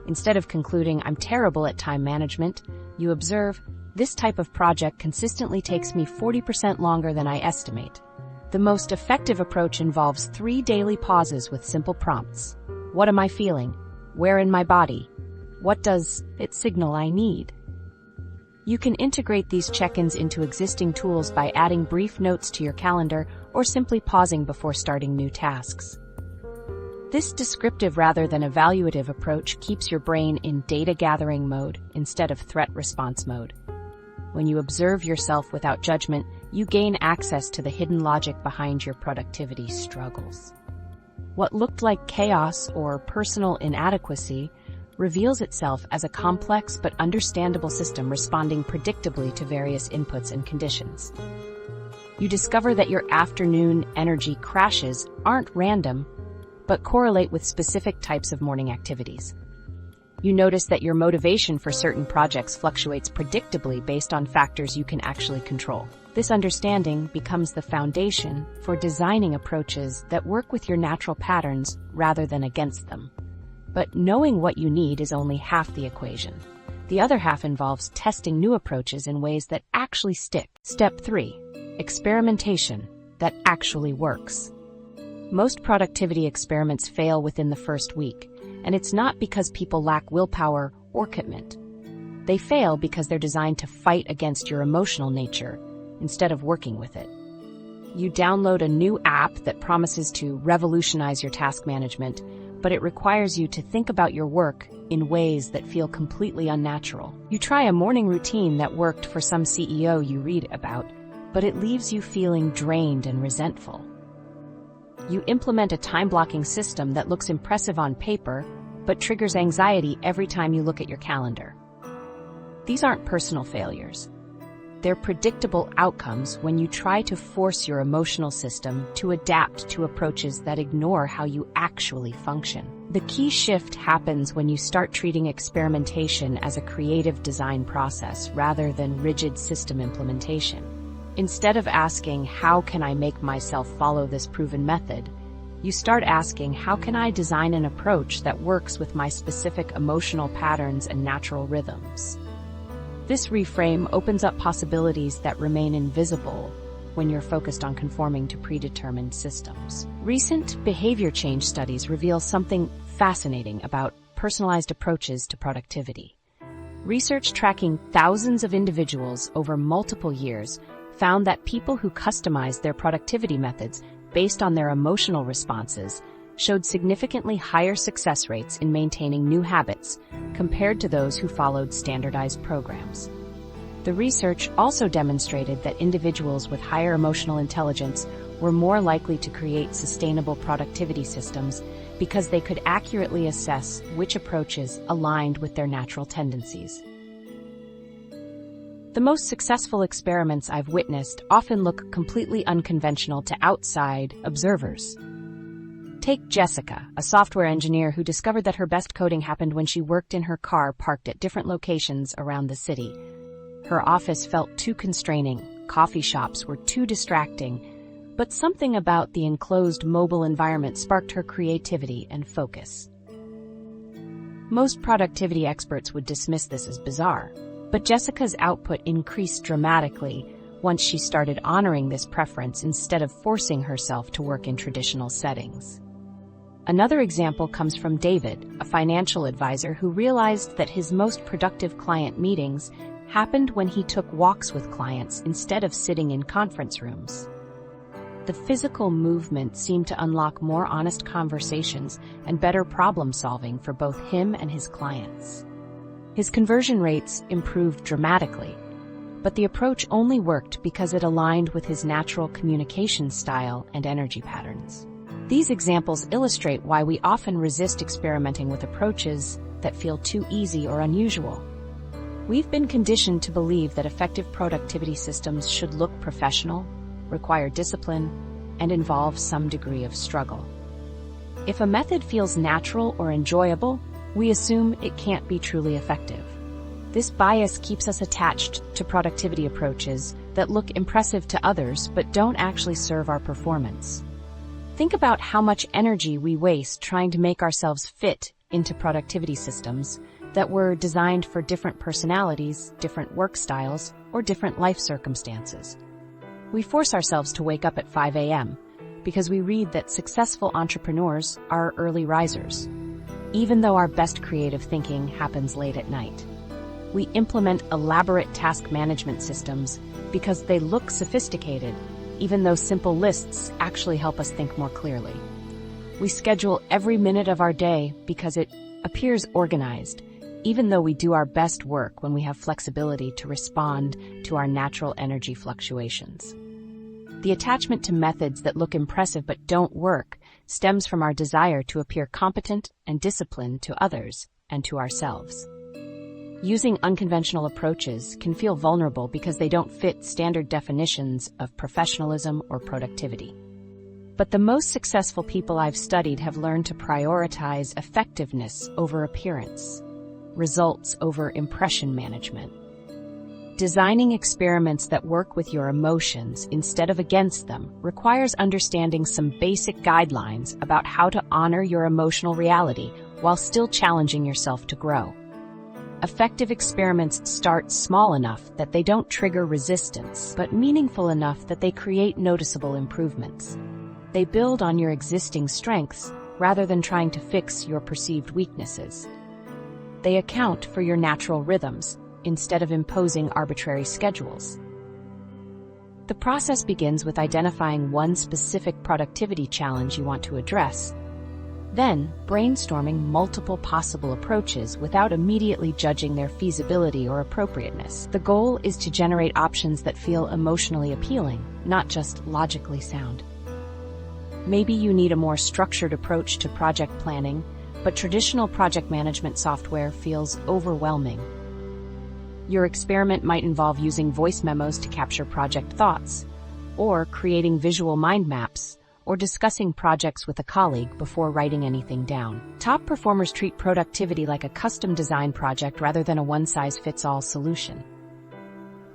[SPEAKER 1] Instead of concluding, "I'm terrible at time management," you observe, "This type of project consistently takes me 40% longer than I estimate." The most effective approach involves 3 daily pauses with simple prompts. What am I feeling? Where in my body? What does it signal I need? You can integrate these check-ins into existing tools by adding brief notes to your calendar or simply pausing before starting new tasks. This descriptive rather than evaluative approach keeps your brain in data-gathering mode instead of threat response mode. When you observe yourself without judgment, you gain access to the hidden logic behind your productivity struggles. What looked like chaos or personal inadequacy reveals itself as a complex but understandable system responding predictably to various inputs and conditions. You discover that your afternoon energy crashes aren't random, but correlate with specific types of morning activities. You notice that your motivation for certain projects fluctuates predictably based on factors you can actually control. This understanding becomes the foundation for designing approaches that work with your natural patterns rather than against them. But knowing what you need is only half the equation. The other half involves testing new approaches in ways that actually stick. Step 3. Experimentation that actually works. Most productivity experiments fail within the first week, and it's not because people lack willpower or commitment. They fail because they're designed to fight against your emotional nature instead of working with it. You download a new app that promises to revolutionize your task management, but it requires you to think about your work in ways that feel completely unnatural. You try a morning routine that worked for some CEO you read about, but it leaves you feeling drained and resentful. You implement a time-blocking system that looks impressive on paper, but triggers anxiety every time you look at your calendar. These aren't personal failures. They're predictable outcomes when you try to force your emotional system to adapt to approaches that ignore how you actually function. The key shift happens when you start treating experimentation as a creative design process rather than rigid system implementation. Instead of asking, "How can I make myself follow this proven method?" you start asking, "How can I design an approach that works with my specific emotional patterns and natural rhythms?" This reframe opens up possibilities that remain invisible when you're focused on conforming to predetermined systems. Recent behavior change studies reveal something fascinating about personalized approaches to productivity. Research tracking thousands of individuals over multiple years found that people who customized their productivity methods based on their emotional responses showed significantly higher success rates in maintaining new habits compared to those who followed standardized programs. The research also demonstrated that individuals with higher emotional intelligence were more likely to create sustainable productivity systems because they could accurately assess which approaches aligned with their natural tendencies. The most successful experiments I've witnessed often look completely unconventional to outside observers. Take Jessica, a software engineer who discovered that her best coding happened when she worked in her car parked at different locations around the city. Her office felt too constraining, coffee shops were too distracting, but something about the enclosed mobile environment sparked her creativity and focus. Most productivity experts would dismiss this as bizarre, but Jessica's output increased dramatically once she started honoring this preference instead of forcing herself to work in traditional settings. Another example comes from David, a financial advisor who realized that his most productive client meetings happened when he took walks with clients instead of sitting in conference rooms. The physical movement seemed to unlock more honest conversations and better problem solving for both him and his clients. His conversion rates improved dramatically, but the approach only worked because it aligned with his natural communication style and energy patterns. These examples illustrate why we often resist experimenting with approaches that feel too easy or unusual. We've been conditioned to believe that effective productivity systems should look professional, require discipline, and involve some degree of struggle. If a method feels natural or enjoyable, we assume it can't be truly effective. This bias keeps us attached to productivity approaches that look impressive to others but don't actually serve our performance. Think about how much energy we waste trying to make ourselves fit into productivity systems that were designed for different personalities, different work styles, or different life circumstances. We force ourselves to wake up at 5 a.m. because we read that successful entrepreneurs are early risers, even though our best creative thinking happens late at night. We implement elaborate task management systems because they look sophisticated, even though simple lists actually help us think more clearly. We schedule every minute of our day because it appears organized, even though we do our best work when we have flexibility to respond to our natural energy fluctuations. The attachment to methods that look impressive but don't work stems from our desire to appear competent and disciplined to others and to ourselves. Using unconventional approaches can feel vulnerable because they don't fit standard definitions of professionalism or productivity. But the most successful people I've studied have learned to prioritize effectiveness over appearance, results over impression management. Designing experiments that work with your emotions instead of against them requires understanding some basic guidelines about how to honor your emotional reality while still challenging yourself to grow. Effective experiments start small enough that they don't trigger resistance, but meaningful enough that they create noticeable improvements. They build on your existing strengths rather than trying to fix your perceived weaknesses. They account for your natural rhythms instead of imposing arbitrary schedules. The process begins with identifying one specific productivity challenge you want to address, then brainstorming multiple possible approaches without immediately judging their feasibility or appropriateness. The goal is to generate options that feel emotionally appealing, not just logically sound. Maybe you need a more structured approach to project planning, but traditional project management software feels overwhelming. Your experiment might involve using voice memos to capture project thoughts, or creating visual mind maps, or discussing projects with a colleague before writing anything down. Top performers treat productivity like a custom design project rather than a one-size-fits-all solution.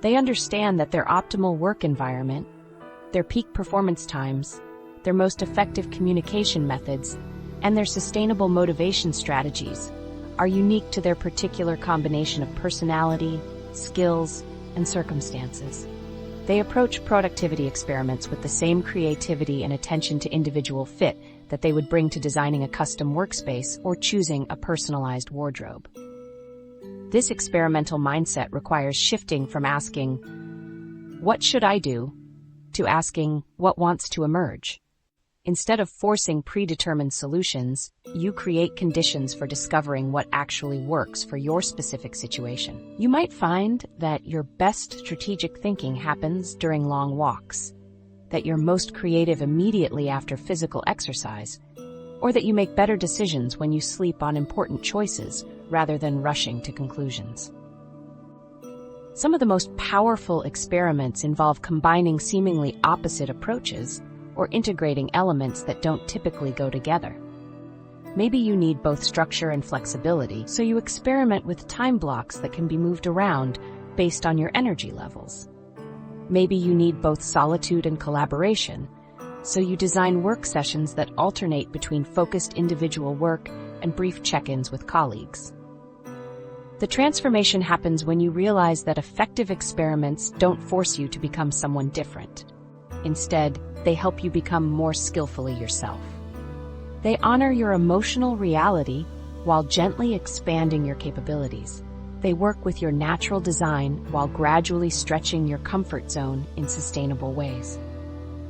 [SPEAKER 1] They understand that their optimal work environment, their peak performance times, their most effective communication methods, and their sustainable motivation strategies are unique to their particular combination of personality, skills, and circumstances. They approach productivity experiments with the same creativity and attention to individual fit that they would bring to designing a custom workspace or choosing a personalized wardrobe. This experimental mindset requires shifting from asking, "What should I do?" to asking, "What wants to emerge?" Instead of forcing predetermined solutions, you create conditions for discovering what actually works for your specific situation. You might find that your best strategic thinking happens during long walks, that you're most creative immediately after physical exercise, or that you make better decisions when you sleep on important choices rather than rushing to conclusions. Some of the most powerful experiments involve combining seemingly opposite approaches or integrating elements that don't typically go together. Maybe you need both structure and flexibility, so you experiment with time blocks that can be moved around based on your energy levels. Maybe you need both solitude and collaboration, so you design work sessions that alternate between focused individual work and brief check-ins with colleagues. The transformation happens when you realize that effective experiments don't force you to become someone different. Instead, they help you become more skillfully yourself. They honor your emotional reality while gently expanding your capabilities. They work with your natural design while gradually stretching your comfort zone in sustainable ways.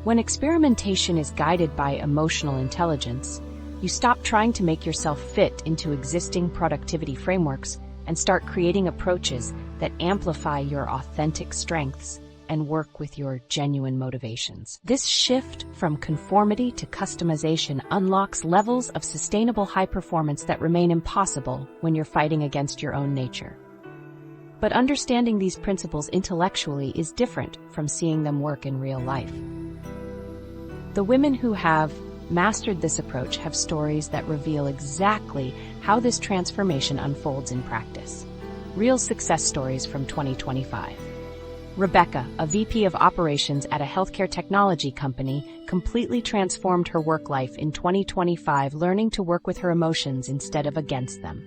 [SPEAKER 1] When experimentation is guided by emotional intelligence, you stop trying to make yourself fit into existing productivity frameworks and start creating approaches that amplify your authentic strengths and work with your genuine motivations. This shift from conformity to customization unlocks levels of sustainable high performance that remain impossible when you're fighting against your own nature. But understanding these principles intellectually is different from seeing them work in real life. The women who have mastered this approach have stories that reveal exactly how this transformation unfolds in practice. Real success stories from 2025. Rebecca, a VP of operations at a healthcare technology company, completely transformed her work life in 2025, learning to work with her emotions instead of against them.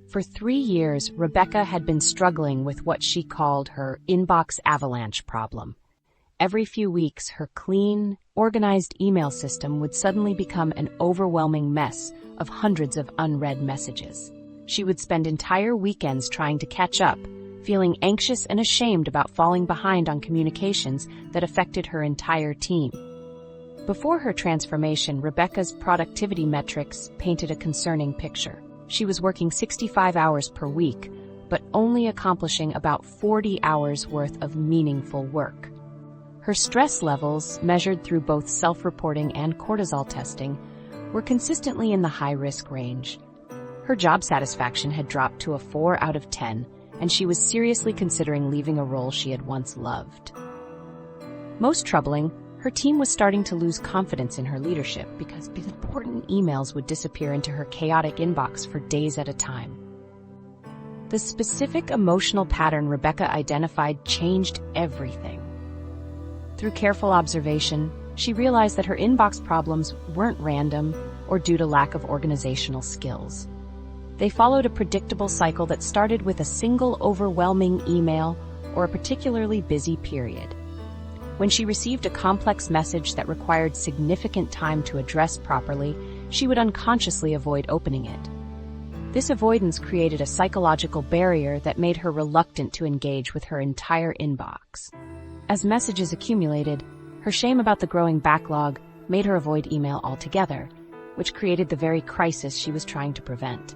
[SPEAKER 1] For 3 years, Rebecca had been struggling with what she called her inbox avalanche problem. Every few weeks, her clean, organized email system would suddenly become an overwhelming mess of hundreds of unread messages. She would spend entire weekends trying to catch up, feeling anxious and ashamed about falling behind on communications that affected her entire team. Before her transformation, Rebecca's productivity metrics painted a concerning picture. She was working 65 hours per week, but only accomplishing about 40 hours worth of meaningful work. Her stress levels, measured through both self-reporting and cortisol testing, were consistently in the high-risk range. Her job satisfaction had dropped to a 4 out of 10, and she was seriously considering leaving a role she had once loved. Most troubling, her team was starting to lose confidence in her leadership because important emails would disappear into her chaotic inbox for days at a time. The specific emotional pattern Rebecca identified changed everything. Through careful observation, she realized that her inbox problems weren't random or due to lack of organizational skills. They followed a predictable cycle that started with a single overwhelming email or a particularly busy period. When she received a complex message that required significant time to address properly, she would unconsciously avoid opening it. This avoidance created a psychological barrier that made her reluctant to engage with her entire inbox. As messages accumulated, her shame about the growing backlog made her avoid email altogether, which created the very crisis she was trying to prevent.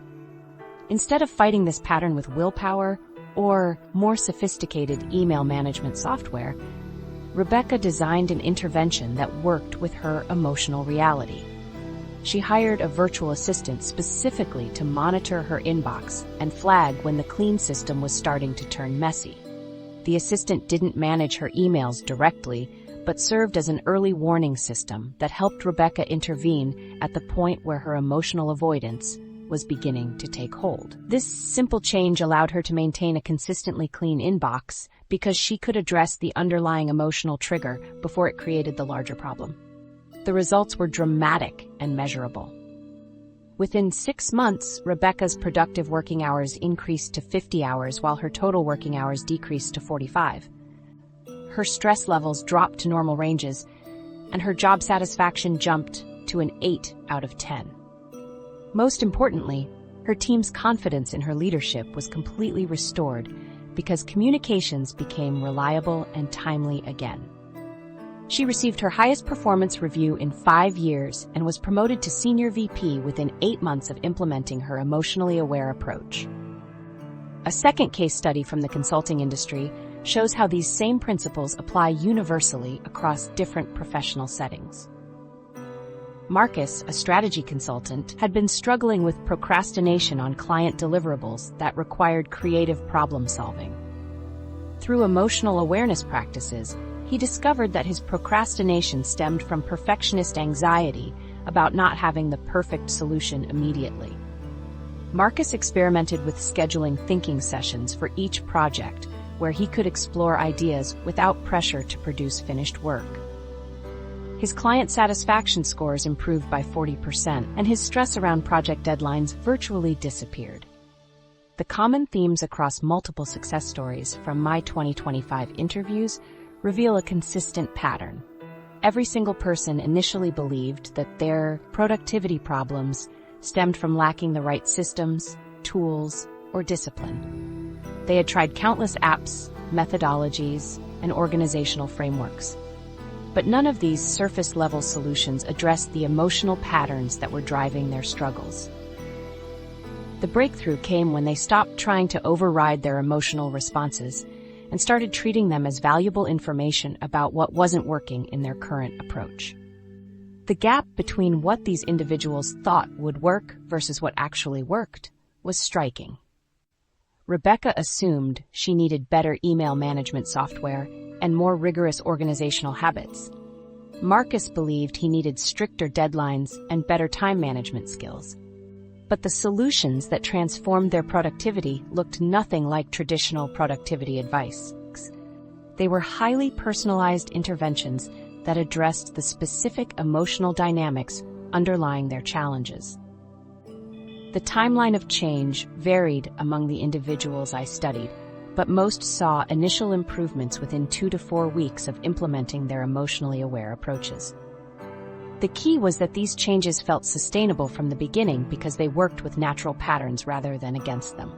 [SPEAKER 1] Instead of fighting this pattern with willpower or more sophisticated email management software, Rebecca designed an intervention that worked with her emotional reality. She hired a virtual assistant specifically to monitor her inbox and flag when the clean system was starting to turn messy. The assistant didn't manage her emails directly, but served as an early warning system that helped Rebecca intervene at the point where her emotional avoidance was beginning to take hold. This simple change allowed her to maintain a consistently clean inbox because she could address the underlying emotional trigger before it created the larger problem. The results were dramatic and measurable. Within 6 months, Rebecca's productive working hours increased to 50 hours while her total working hours decreased to 45. her stress levels dropped to normal ranges, and her job satisfaction jumped to an 8 out of 10. Most importantly, her team's confidence in her leadership was completely restored because communications became reliable and timely again. She received her highest performance review in 5 years and was promoted to Senior VP within 8 months of implementing her emotionally aware approach. A second case study from the consulting industry shows how these same principles apply universally across different professional settings. Marcus, a strategy consultant, had been struggling with procrastination on client deliverables that required creative problem-solving. Through emotional awareness practices, he discovered that his procrastination stemmed from perfectionist anxiety about not having the perfect solution immediately. Marcus experimented with scheduling thinking sessions for each project, where he could explore ideas without pressure to produce finished work. His client satisfaction scores improved by 40%, and his stress around project deadlines virtually disappeared. The common themes across multiple success stories from my 2025 interviews reveal a consistent pattern. Every single person initially believed that their productivity problems stemmed from lacking the right systems, tools, or discipline. They had tried countless apps, methodologies, and organizational frameworks. But none of these surface-level solutions addressed the emotional patterns that were driving their struggles. The breakthrough came when they stopped trying to override their emotional responses and started treating them as valuable information about what wasn't working in their current approach. The gap between what these individuals thought would work versus what actually worked was striking. Rebecca assumed she needed better email management software and more rigorous organizational habits. Marcus believed he needed stricter deadlines and better time management skills. But the solutions that transformed their productivity looked nothing like traditional productivity advice. They were highly personalized interventions that addressed the specific emotional dynamics underlying their challenges. The timeline of change varied among the individuals I studied, but most saw initial improvements within 2 to 4 weeks of implementing their emotionally aware approaches. The key was that these changes felt sustainable from the beginning because they worked with natural patterns rather than against them.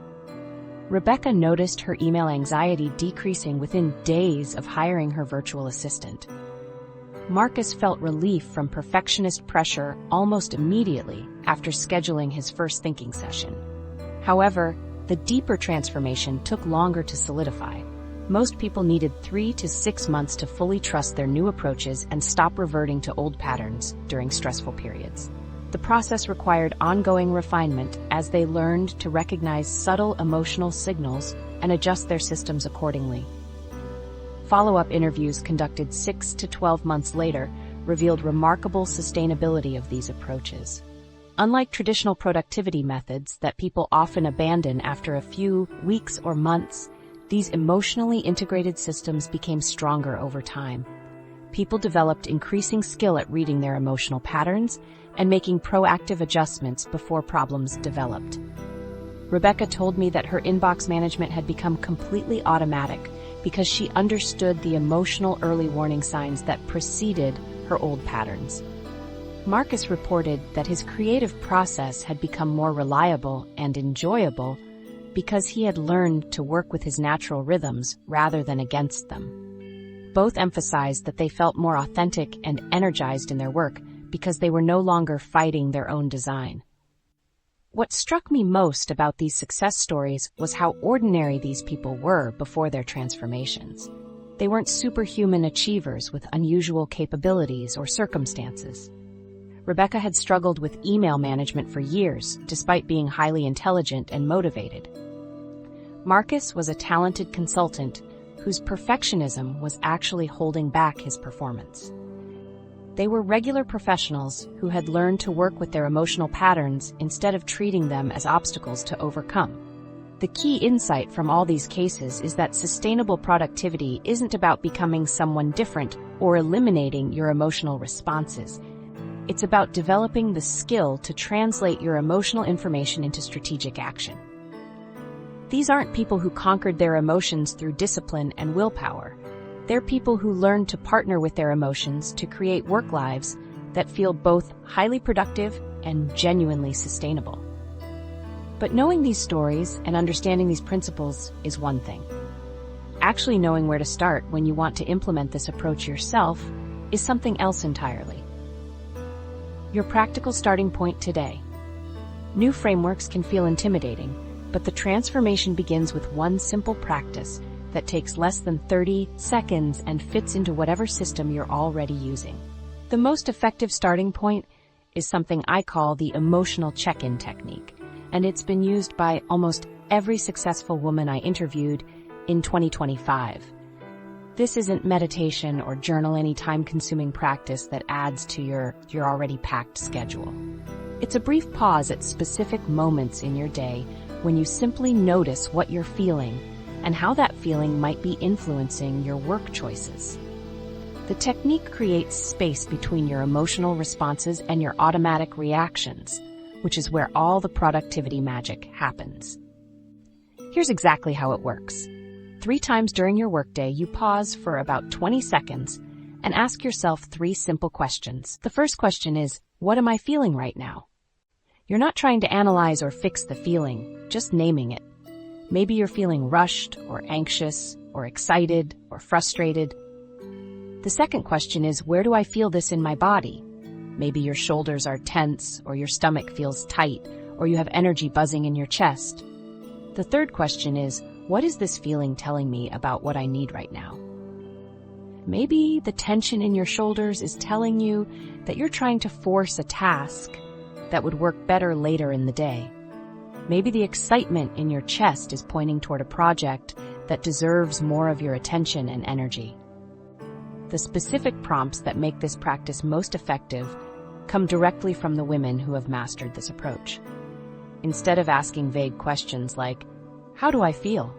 [SPEAKER 1] Rebecca noticed her email anxiety decreasing within days of hiring her virtual assistant. Marcus felt relief from perfectionist pressure almost immediately after scheduling his first thinking session. However, the deeper transformation took longer to solidify. Most people needed 3 to 6 months to fully trust their new approaches and stop reverting to old patterns during stressful periods. The process required ongoing refinement as they learned to recognize subtle emotional signals and adjust their systems accordingly. Follow-up interviews conducted 6 to 12 months later revealed remarkable sustainability of these approaches. Unlike traditional productivity methods that people often abandon after a few weeks or months, these emotionally integrated systems became stronger over time. People developed increasing skill at reading their emotional patterns and making proactive adjustments before problems developed. Rebecca told me that her inbox management had become completely automatic because she understood the emotional early warning signs that preceded her old patterns. Marcus reported that his creative process had become more reliable and enjoyable because he had learned to work with his natural rhythms rather than against them. Both emphasized that they felt more authentic and energized in their work because they were no longer fighting their own design. What struck me most about these success stories was how ordinary these people were before their transformations. They weren't superhuman achievers with unusual capabilities or circumstances. Rebecca had struggled with email management for years, despite being highly intelligent and motivated. Marcus was a talented consultant whose perfectionism was actually holding back his performance. They were regular professionals who had learned to work with their emotional patterns instead of treating them as obstacles to overcome. The key insight from all these cases is that sustainable productivity isn't about becoming someone different or eliminating your emotional responses. It's about developing the skill to translate your emotional information into strategic action. These aren't people who conquered their emotions through discipline and willpower. They're people who learn to partner with their emotions to create work lives that feel both highly productive and genuinely sustainable. But knowing these stories and understanding these principles is one thing. Actually knowing where to start when you want to implement this approach yourself is something else entirely. Your practical starting point today. New frameworks can feel intimidating, but the transformation begins with one simple practice that takes less than 30 seconds and fits into whatever system you're already using. The most effective starting point is something I call the emotional check-in technique, and it's been used by almost every successful woman I interviewed in 2025. This isn't meditation or journal any time-consuming practice that adds to your already packed schedule. It's a brief pause at specific moments in your day when you simply notice what you're feeling and how that feeling might be influencing your work choices. The technique creates space between your emotional responses and your automatic reactions, which is where all the productivity magic happens. Here's exactly how it works. 3 times during your workday, you pause for about 20 seconds and ask yourself 3 simple questions. The first question is, what am I feeling right now? You're not trying to analyze or fix the feeling, just naming it. Maybe you're feeling rushed or anxious or excited or frustrated. The second question is, where do I feel this in my body? Maybe your shoulders are tense or your stomach feels tight or you have energy buzzing in your chest. The third question is, what is this feeling telling me about what I need right now? Maybe the tension in your shoulders is telling you that you're trying to force a task that would work better later in the day. Maybe the excitement in your chest is pointing toward a project that deserves more of your attention and energy. The specific prompts that make this practice most effective come directly from the women who have mastered this approach. Instead of asking vague questions like, how do I feel?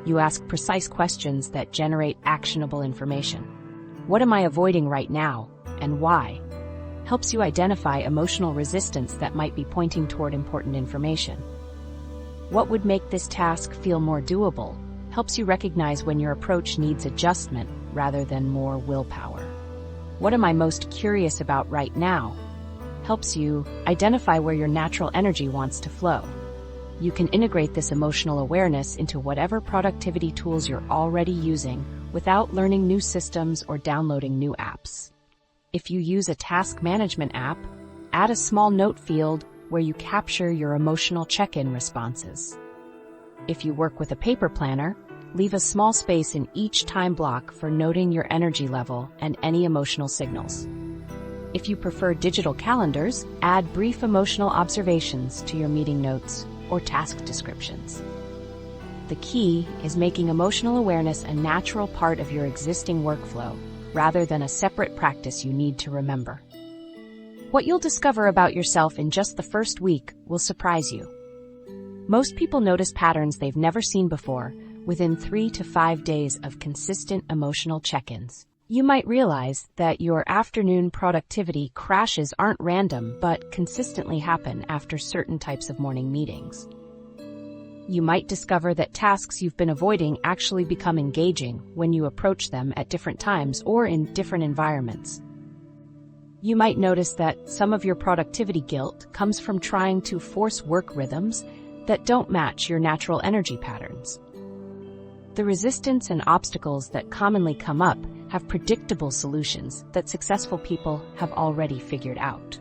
[SPEAKER 1] You ask precise questions that generate actionable information. What am I avoiding right now, and why? Helps you identify emotional resistance that might be pointing toward important information. What would make this task feel more doable? Helps you recognize when your approach needs adjustment rather than more willpower. What am I most curious about right now? Helps you identify where your natural energy wants to flow. You can integrate this emotional awareness into whatever productivity tools you're already using without learning new systems or downloading new apps. If you use a task management app, add a small note field where you capture your emotional check-in responses. If you work with a paper planner, leave a small space in each time block for noting your energy level and any emotional signals. If you prefer digital calendars, add brief emotional observations to your meeting notes or task descriptions. The key is making emotional awareness a natural part of your existing workflow, rather than a separate practice you need to remember. What you'll discover about yourself in just the first week will surprise you. Most people notice patterns they've never seen before within 3 to 5 days of consistent emotional check-ins. You might realize that your afternoon productivity crashes aren't random but consistently happen after certain types of morning meetings. You might discover that tasks you've been avoiding actually become engaging when you approach them at different times or in different environments. You might notice that some of your productivity guilt comes from trying to force work rhythms that don't match your natural energy patterns. The resistance and obstacles that commonly come up have predictable solutions that successful people have already figured out.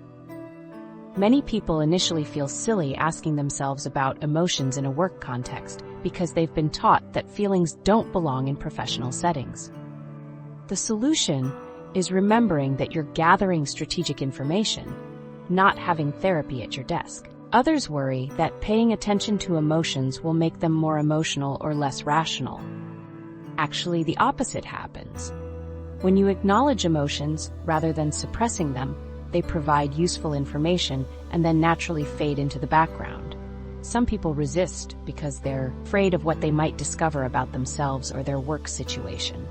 [SPEAKER 1] Many people initially feel silly asking themselves about emotions in a work context because they've been taught that feelings don't belong in professional settings. The solution is remembering that you're gathering strategic information, not having therapy at your desk. Others worry that paying attention to emotions will make them more emotional or less rational. Actually, the opposite happens. When you acknowledge emotions rather than suppressing them, they provide useful information and then naturally fade into the background. Some people resist because they're afraid of what they might discover about themselves or their work situation.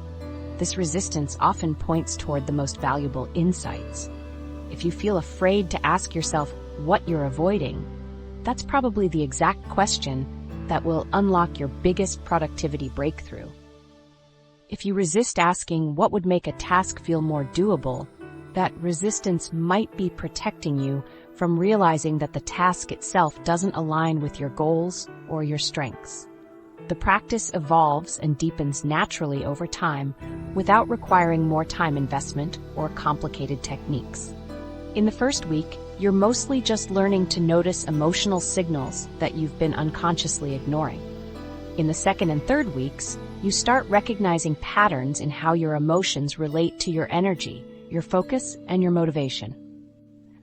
[SPEAKER 1] This resistance often points toward the most valuable insights. If you feel afraid to ask yourself what you're avoiding, that's probably the exact question that will unlock your biggest productivity breakthrough. If you resist asking what would make a task feel more doable, that resistance might be protecting you from realizing that the task itself doesn't align with your goals or your strengths. The practice evolves and deepens naturally over time without requiring more time investment or complicated techniques. In the first week, you're mostly just learning to notice emotional signals that you've been unconsciously ignoring. In the second and third weeks, you start recognizing patterns in how your emotions relate to your energy, your focus, and your motivation.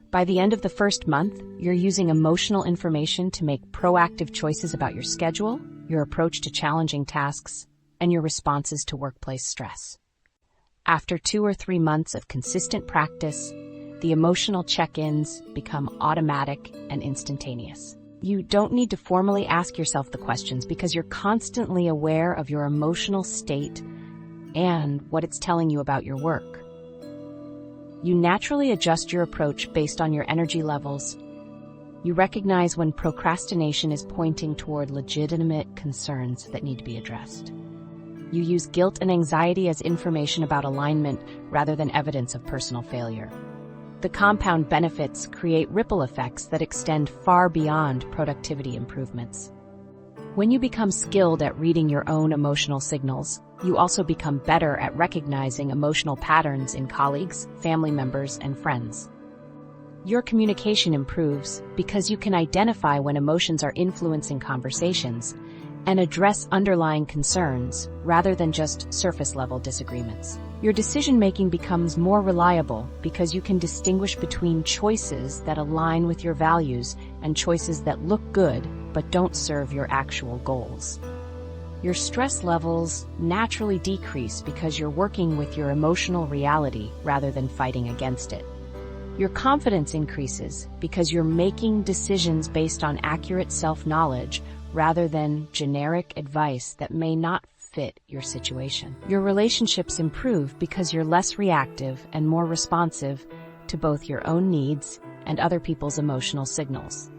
[SPEAKER 1] By the end of the first month, you're using emotional information to make proactive choices about your schedule, your approach to challenging tasks, and your responses to workplace stress. After 2 or 3 months of consistent practice, the emotional check-ins become automatic and instantaneous. You don't need to formally ask yourself the questions because you're constantly aware of your emotional state and what it's telling you about your work. You naturally adjust your approach based on your energy levels. You recognize when procrastination is pointing toward legitimate concerns that need to be addressed. You use guilt and anxiety as information about alignment rather than evidence of personal failure. The compound benefits create ripple effects that extend far beyond productivity improvements. When you become skilled at reading your own emotional signals, you also become better at recognizing emotional patterns in colleagues, family members, and friends. Your communication improves because you can identify when emotions are influencing conversations and address underlying concerns rather than just surface-level disagreements. Your decision-making becomes more reliable because you can distinguish between choices that align with your values and choices that look good but don't serve your actual goals. Your stress levels naturally decrease because you're working with your emotional reality rather than fighting against it. Your confidence increases because you're making decisions based on accurate self-knowledge rather than generic advice that may not fit your situation. Your relationships improve because you're less reactive and more responsive to both your own needs and other people's emotional signals.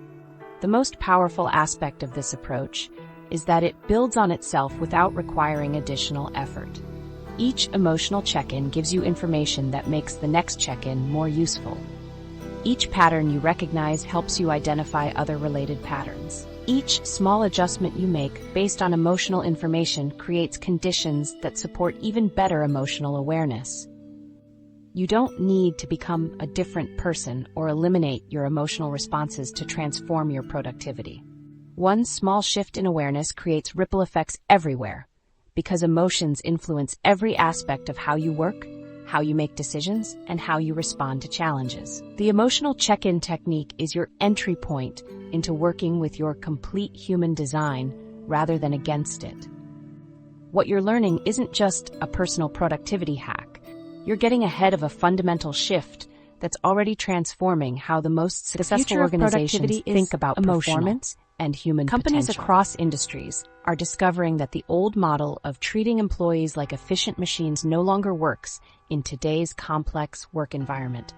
[SPEAKER 1] The most powerful aspect of this approach is that it builds on itself without requiring additional effort. Each emotional check-in gives you information that makes the next check-in more useful. Each pattern you recognize helps you identify other related patterns. Each small adjustment you make based on emotional information creates conditions that support even better emotional awareness. You don't need to become a different person or eliminate your emotional responses to transform your productivity. One small shift in awareness creates ripple effects everywhere, because emotions influence every aspect of how you work, how you make decisions, and how you respond to challenges. The emotional check-in technique is your entry point into working with your complete human design rather than against it. What you're learning isn't just a personal productivity hack. You're getting ahead of a fundamental shift that's already transforming how the most successful organizations think about performance and human Companies potential. Across industries are discovering that the old model of treating employees like efficient machines no longer works in today's complex work environment.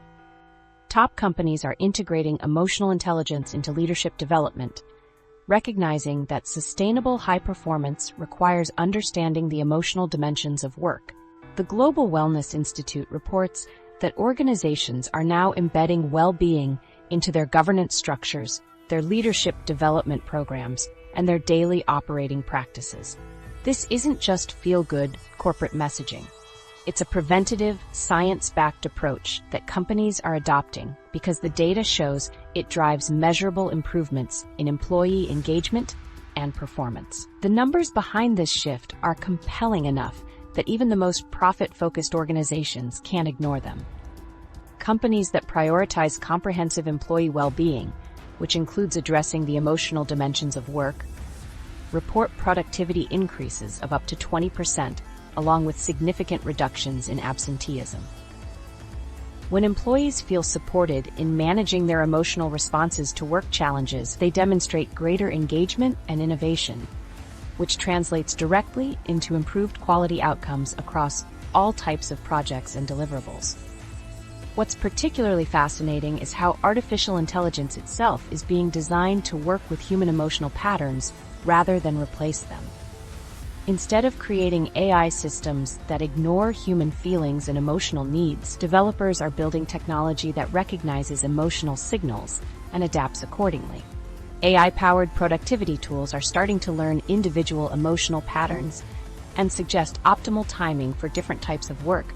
[SPEAKER 1] Top companies are integrating emotional intelligence into leadership development, recognizing that sustainable high performance requires understanding the emotional dimensions of work. The Global Wellness Institute reports that organizations are now embedding well-being into their governance structures, their leadership development programs, and their daily operating practices. This isn't just feel-good corporate messaging. It's a preventative, science-backed approach that companies are adopting because the data shows it drives measurable improvements in employee engagement and performance. The numbers behind this shift are compelling enough that even the most profit-focused organizations can't ignore them. Companies that prioritize comprehensive employee well-being, which includes addressing the emotional dimensions of work, report productivity increases of up to 20%, along with significant reductions in absenteeism. When employees feel supported in managing their emotional responses to work challenges, they demonstrate greater engagement and innovation, which translates directly into improved quality outcomes across all types of projects and deliverables. What's particularly fascinating is how artificial intelligence itself is being designed to work with human emotional patterns rather than replace them. Instead of creating AI systems that ignore human feelings and emotional needs, developers are building technology that recognizes emotional signals and adapts accordingly. AI-powered productivity tools are starting to learn individual emotional patterns and suggest optimal timing for different types of work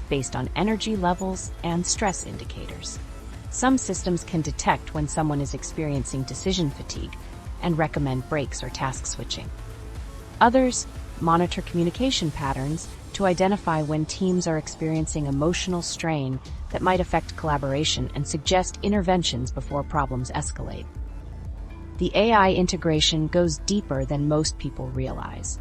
[SPEAKER 1] based on energy levels and stress indicators. Some systems can detect when someone is experiencing decision fatigue and recommend breaks or task switching. Others monitor communication patterns to identify when teams are experiencing emotional strain that might affect collaboration and suggest interventions before problems escalate. The AI integration goes deeper than most people realize.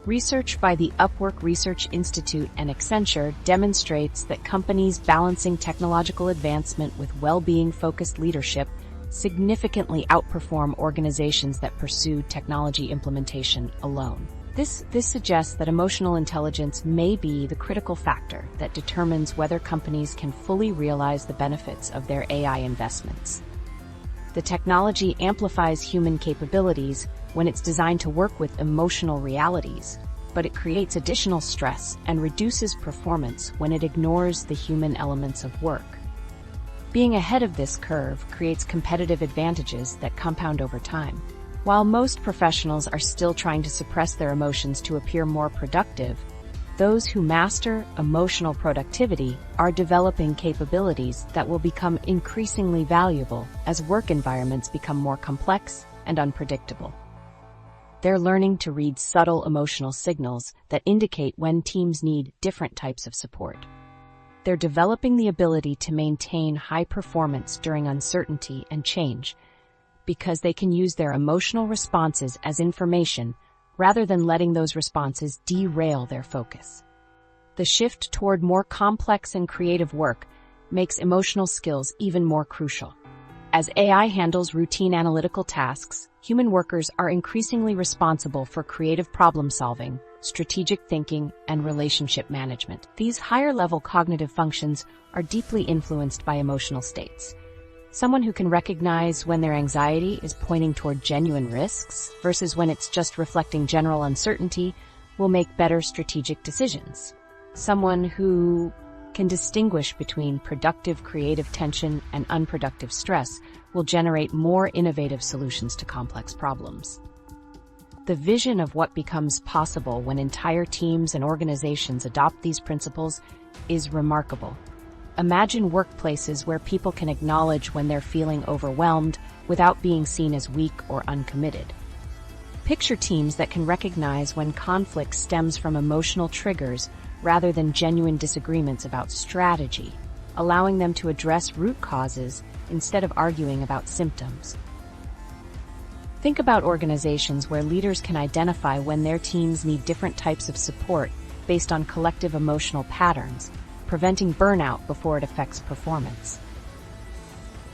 [SPEAKER 1] Research by the Upwork Research Institute and Accenture demonstrates that companies balancing technological advancement with well-being-focused leadership significantly outperform organizations that pursue technology implementation alone. This suggests that emotional intelligence may be the critical factor that determines whether companies can fully realize the benefits of their AI investments. The technology amplifies human capabilities when it's designed to work with emotional realities, but it creates additional stress and reduces performance when it ignores the human elements of work. Being ahead of this curve creates competitive advantages that compound over time. While most professionals are still trying to suppress their emotions to appear more productive, those who master emotional productivity are developing capabilities that will become increasingly valuable as work environments become more complex and unpredictable. They're learning to read subtle emotional signals that indicate when teams need different types of support. They're developing the ability to maintain high performance during uncertainty and change, because they can use their emotional responses as information rather than letting those responses derail their focus. The shift toward more complex and creative work makes emotional skills even more crucial. As AI handles routine analytical tasks, human workers are increasingly responsible for creative problem-solving, strategic thinking, and relationship management. These higher-level cognitive functions are deeply influenced by emotional states. Someone who can recognize when their anxiety is pointing toward genuine risks versus when it's just reflecting general uncertainty will make better strategic decisions. Someone who can distinguish between productive creative tension and unproductive stress will generate more innovative solutions to complex problems. The vision of what becomes possible when entire teams and organizations adopt these principles is remarkable. Imagine workplaces where people can acknowledge when they're feeling overwhelmed without being seen as weak or uncommitted. Picture teams that can recognize when conflict stems from emotional triggers rather than genuine disagreements about strategy, allowing them to address root causes instead of arguing about symptoms. Think about organizations where leaders can identify when their teams need different types of support based on collective emotional patterns, preventing burnout before it affects performance.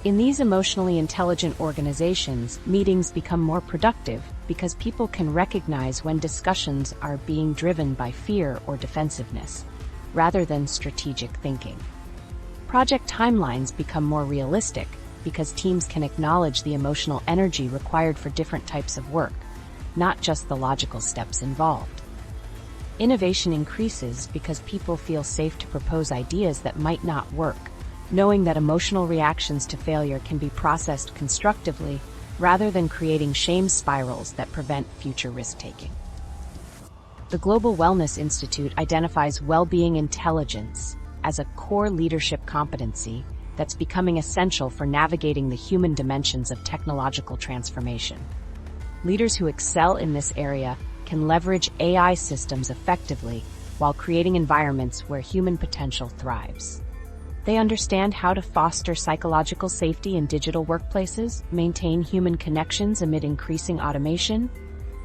[SPEAKER 1] In these emotionally intelligent organizations, meetings become more productive because people can recognize when discussions are being driven by fear or defensiveness, rather than strategic thinking. Project timelines become more realistic because teams can acknowledge the emotional energy required for different types of work, not just the logical steps involved. Innovation increases because people feel safe to propose ideas that might not work, knowing that emotional reactions to failure can be processed constructively rather than creating shame spirals that prevent future risk-taking. The Global Wellness Institute identifies well-being intelligence as a core leadership competency that's becoming essential for navigating the human dimensions of technological transformation. Leaders who excel in this area can leverage AI systems effectively while creating environments where human potential thrives. They understand how to foster psychological safety in digital workplaces, maintain human connections amid increasing automation,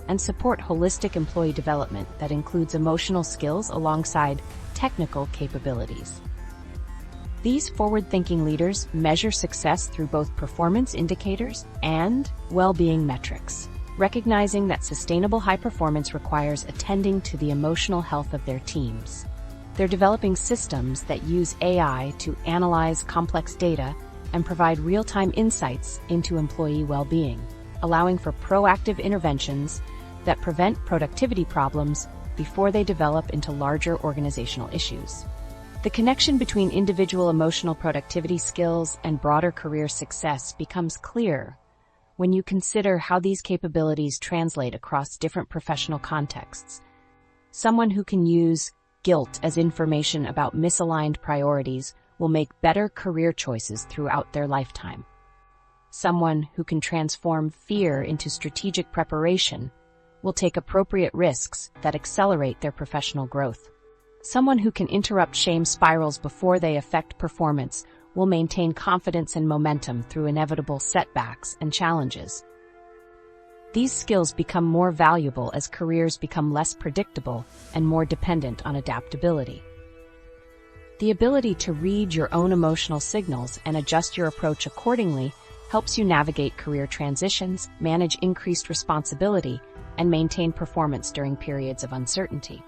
[SPEAKER 1] and support holistic employee development that includes emotional skills alongside technical capabilities. These forward-thinking leaders measure success through both performance indicators and well-being metrics, recognizing that sustainable high performance requires attending to the emotional health of their teams. They're developing systems that use AI to analyze complex data and provide real-time insights into employee well-being, allowing for proactive interventions that prevent productivity problems before they develop into larger organizational issues. The connection between individual emotional productivity skills and broader career success becomes clear when you consider how these capabilities translate across different professional contexts. Someone who can use guilt as information about misaligned priorities will make better career choices throughout their lifetime. Someone who can transform fear into strategic preparation will take appropriate risks that accelerate their professional growth. Someone who can interrupt shame spirals before they affect performance will maintain confidence and momentum through inevitable setbacks and challenges. These skills become more valuable as careers become less predictable and more dependent on adaptability. The ability to read your own emotional signals and adjust your approach accordingly helps you navigate career transitions, manage increased responsibility, and maintain performance during periods of uncertainty.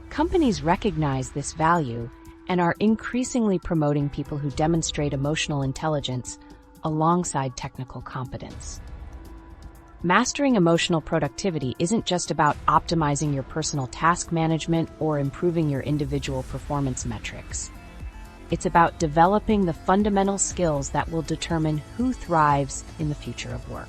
[SPEAKER 1] Companies recognize this value and are increasingly promoting people who demonstrate emotional intelligence alongside technical competence. Mastering emotional productivity isn't just about optimizing your personal task management or improving your individual performance metrics. It's about developing the fundamental skills that will determine who thrives in the future of work.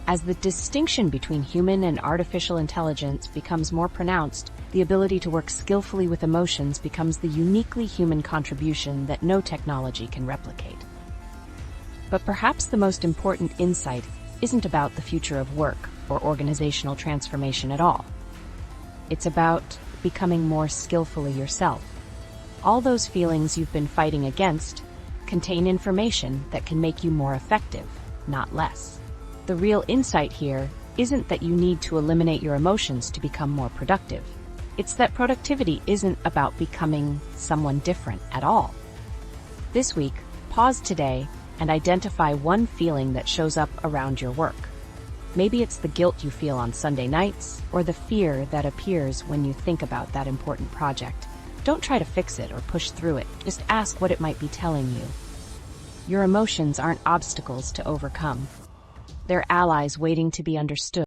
[SPEAKER 1] As the distinction between human and artificial intelligence becomes more pronounced, the ability to work skillfully with emotions becomes the uniquely human contribution that no technology can replicate. But perhaps the most important insight isn't about the future of work or organizational transformation at all. It's about becoming more skillfully yourself. All those feelings you've been fighting against contain information that can make you more effective, not less. The real insight here isn't that you need to eliminate your emotions to become more productive. It's that productivity isn't about becoming someone different at all. This week, pause today and identify one feeling that shows up around your work. Maybe it's the guilt you feel on Sunday nights, or the fear that appears when you think about that important project. Don't try to fix it or push through it. Just ask what it might be telling you. Your emotions aren't obstacles to overcome. They're allies waiting to be understood.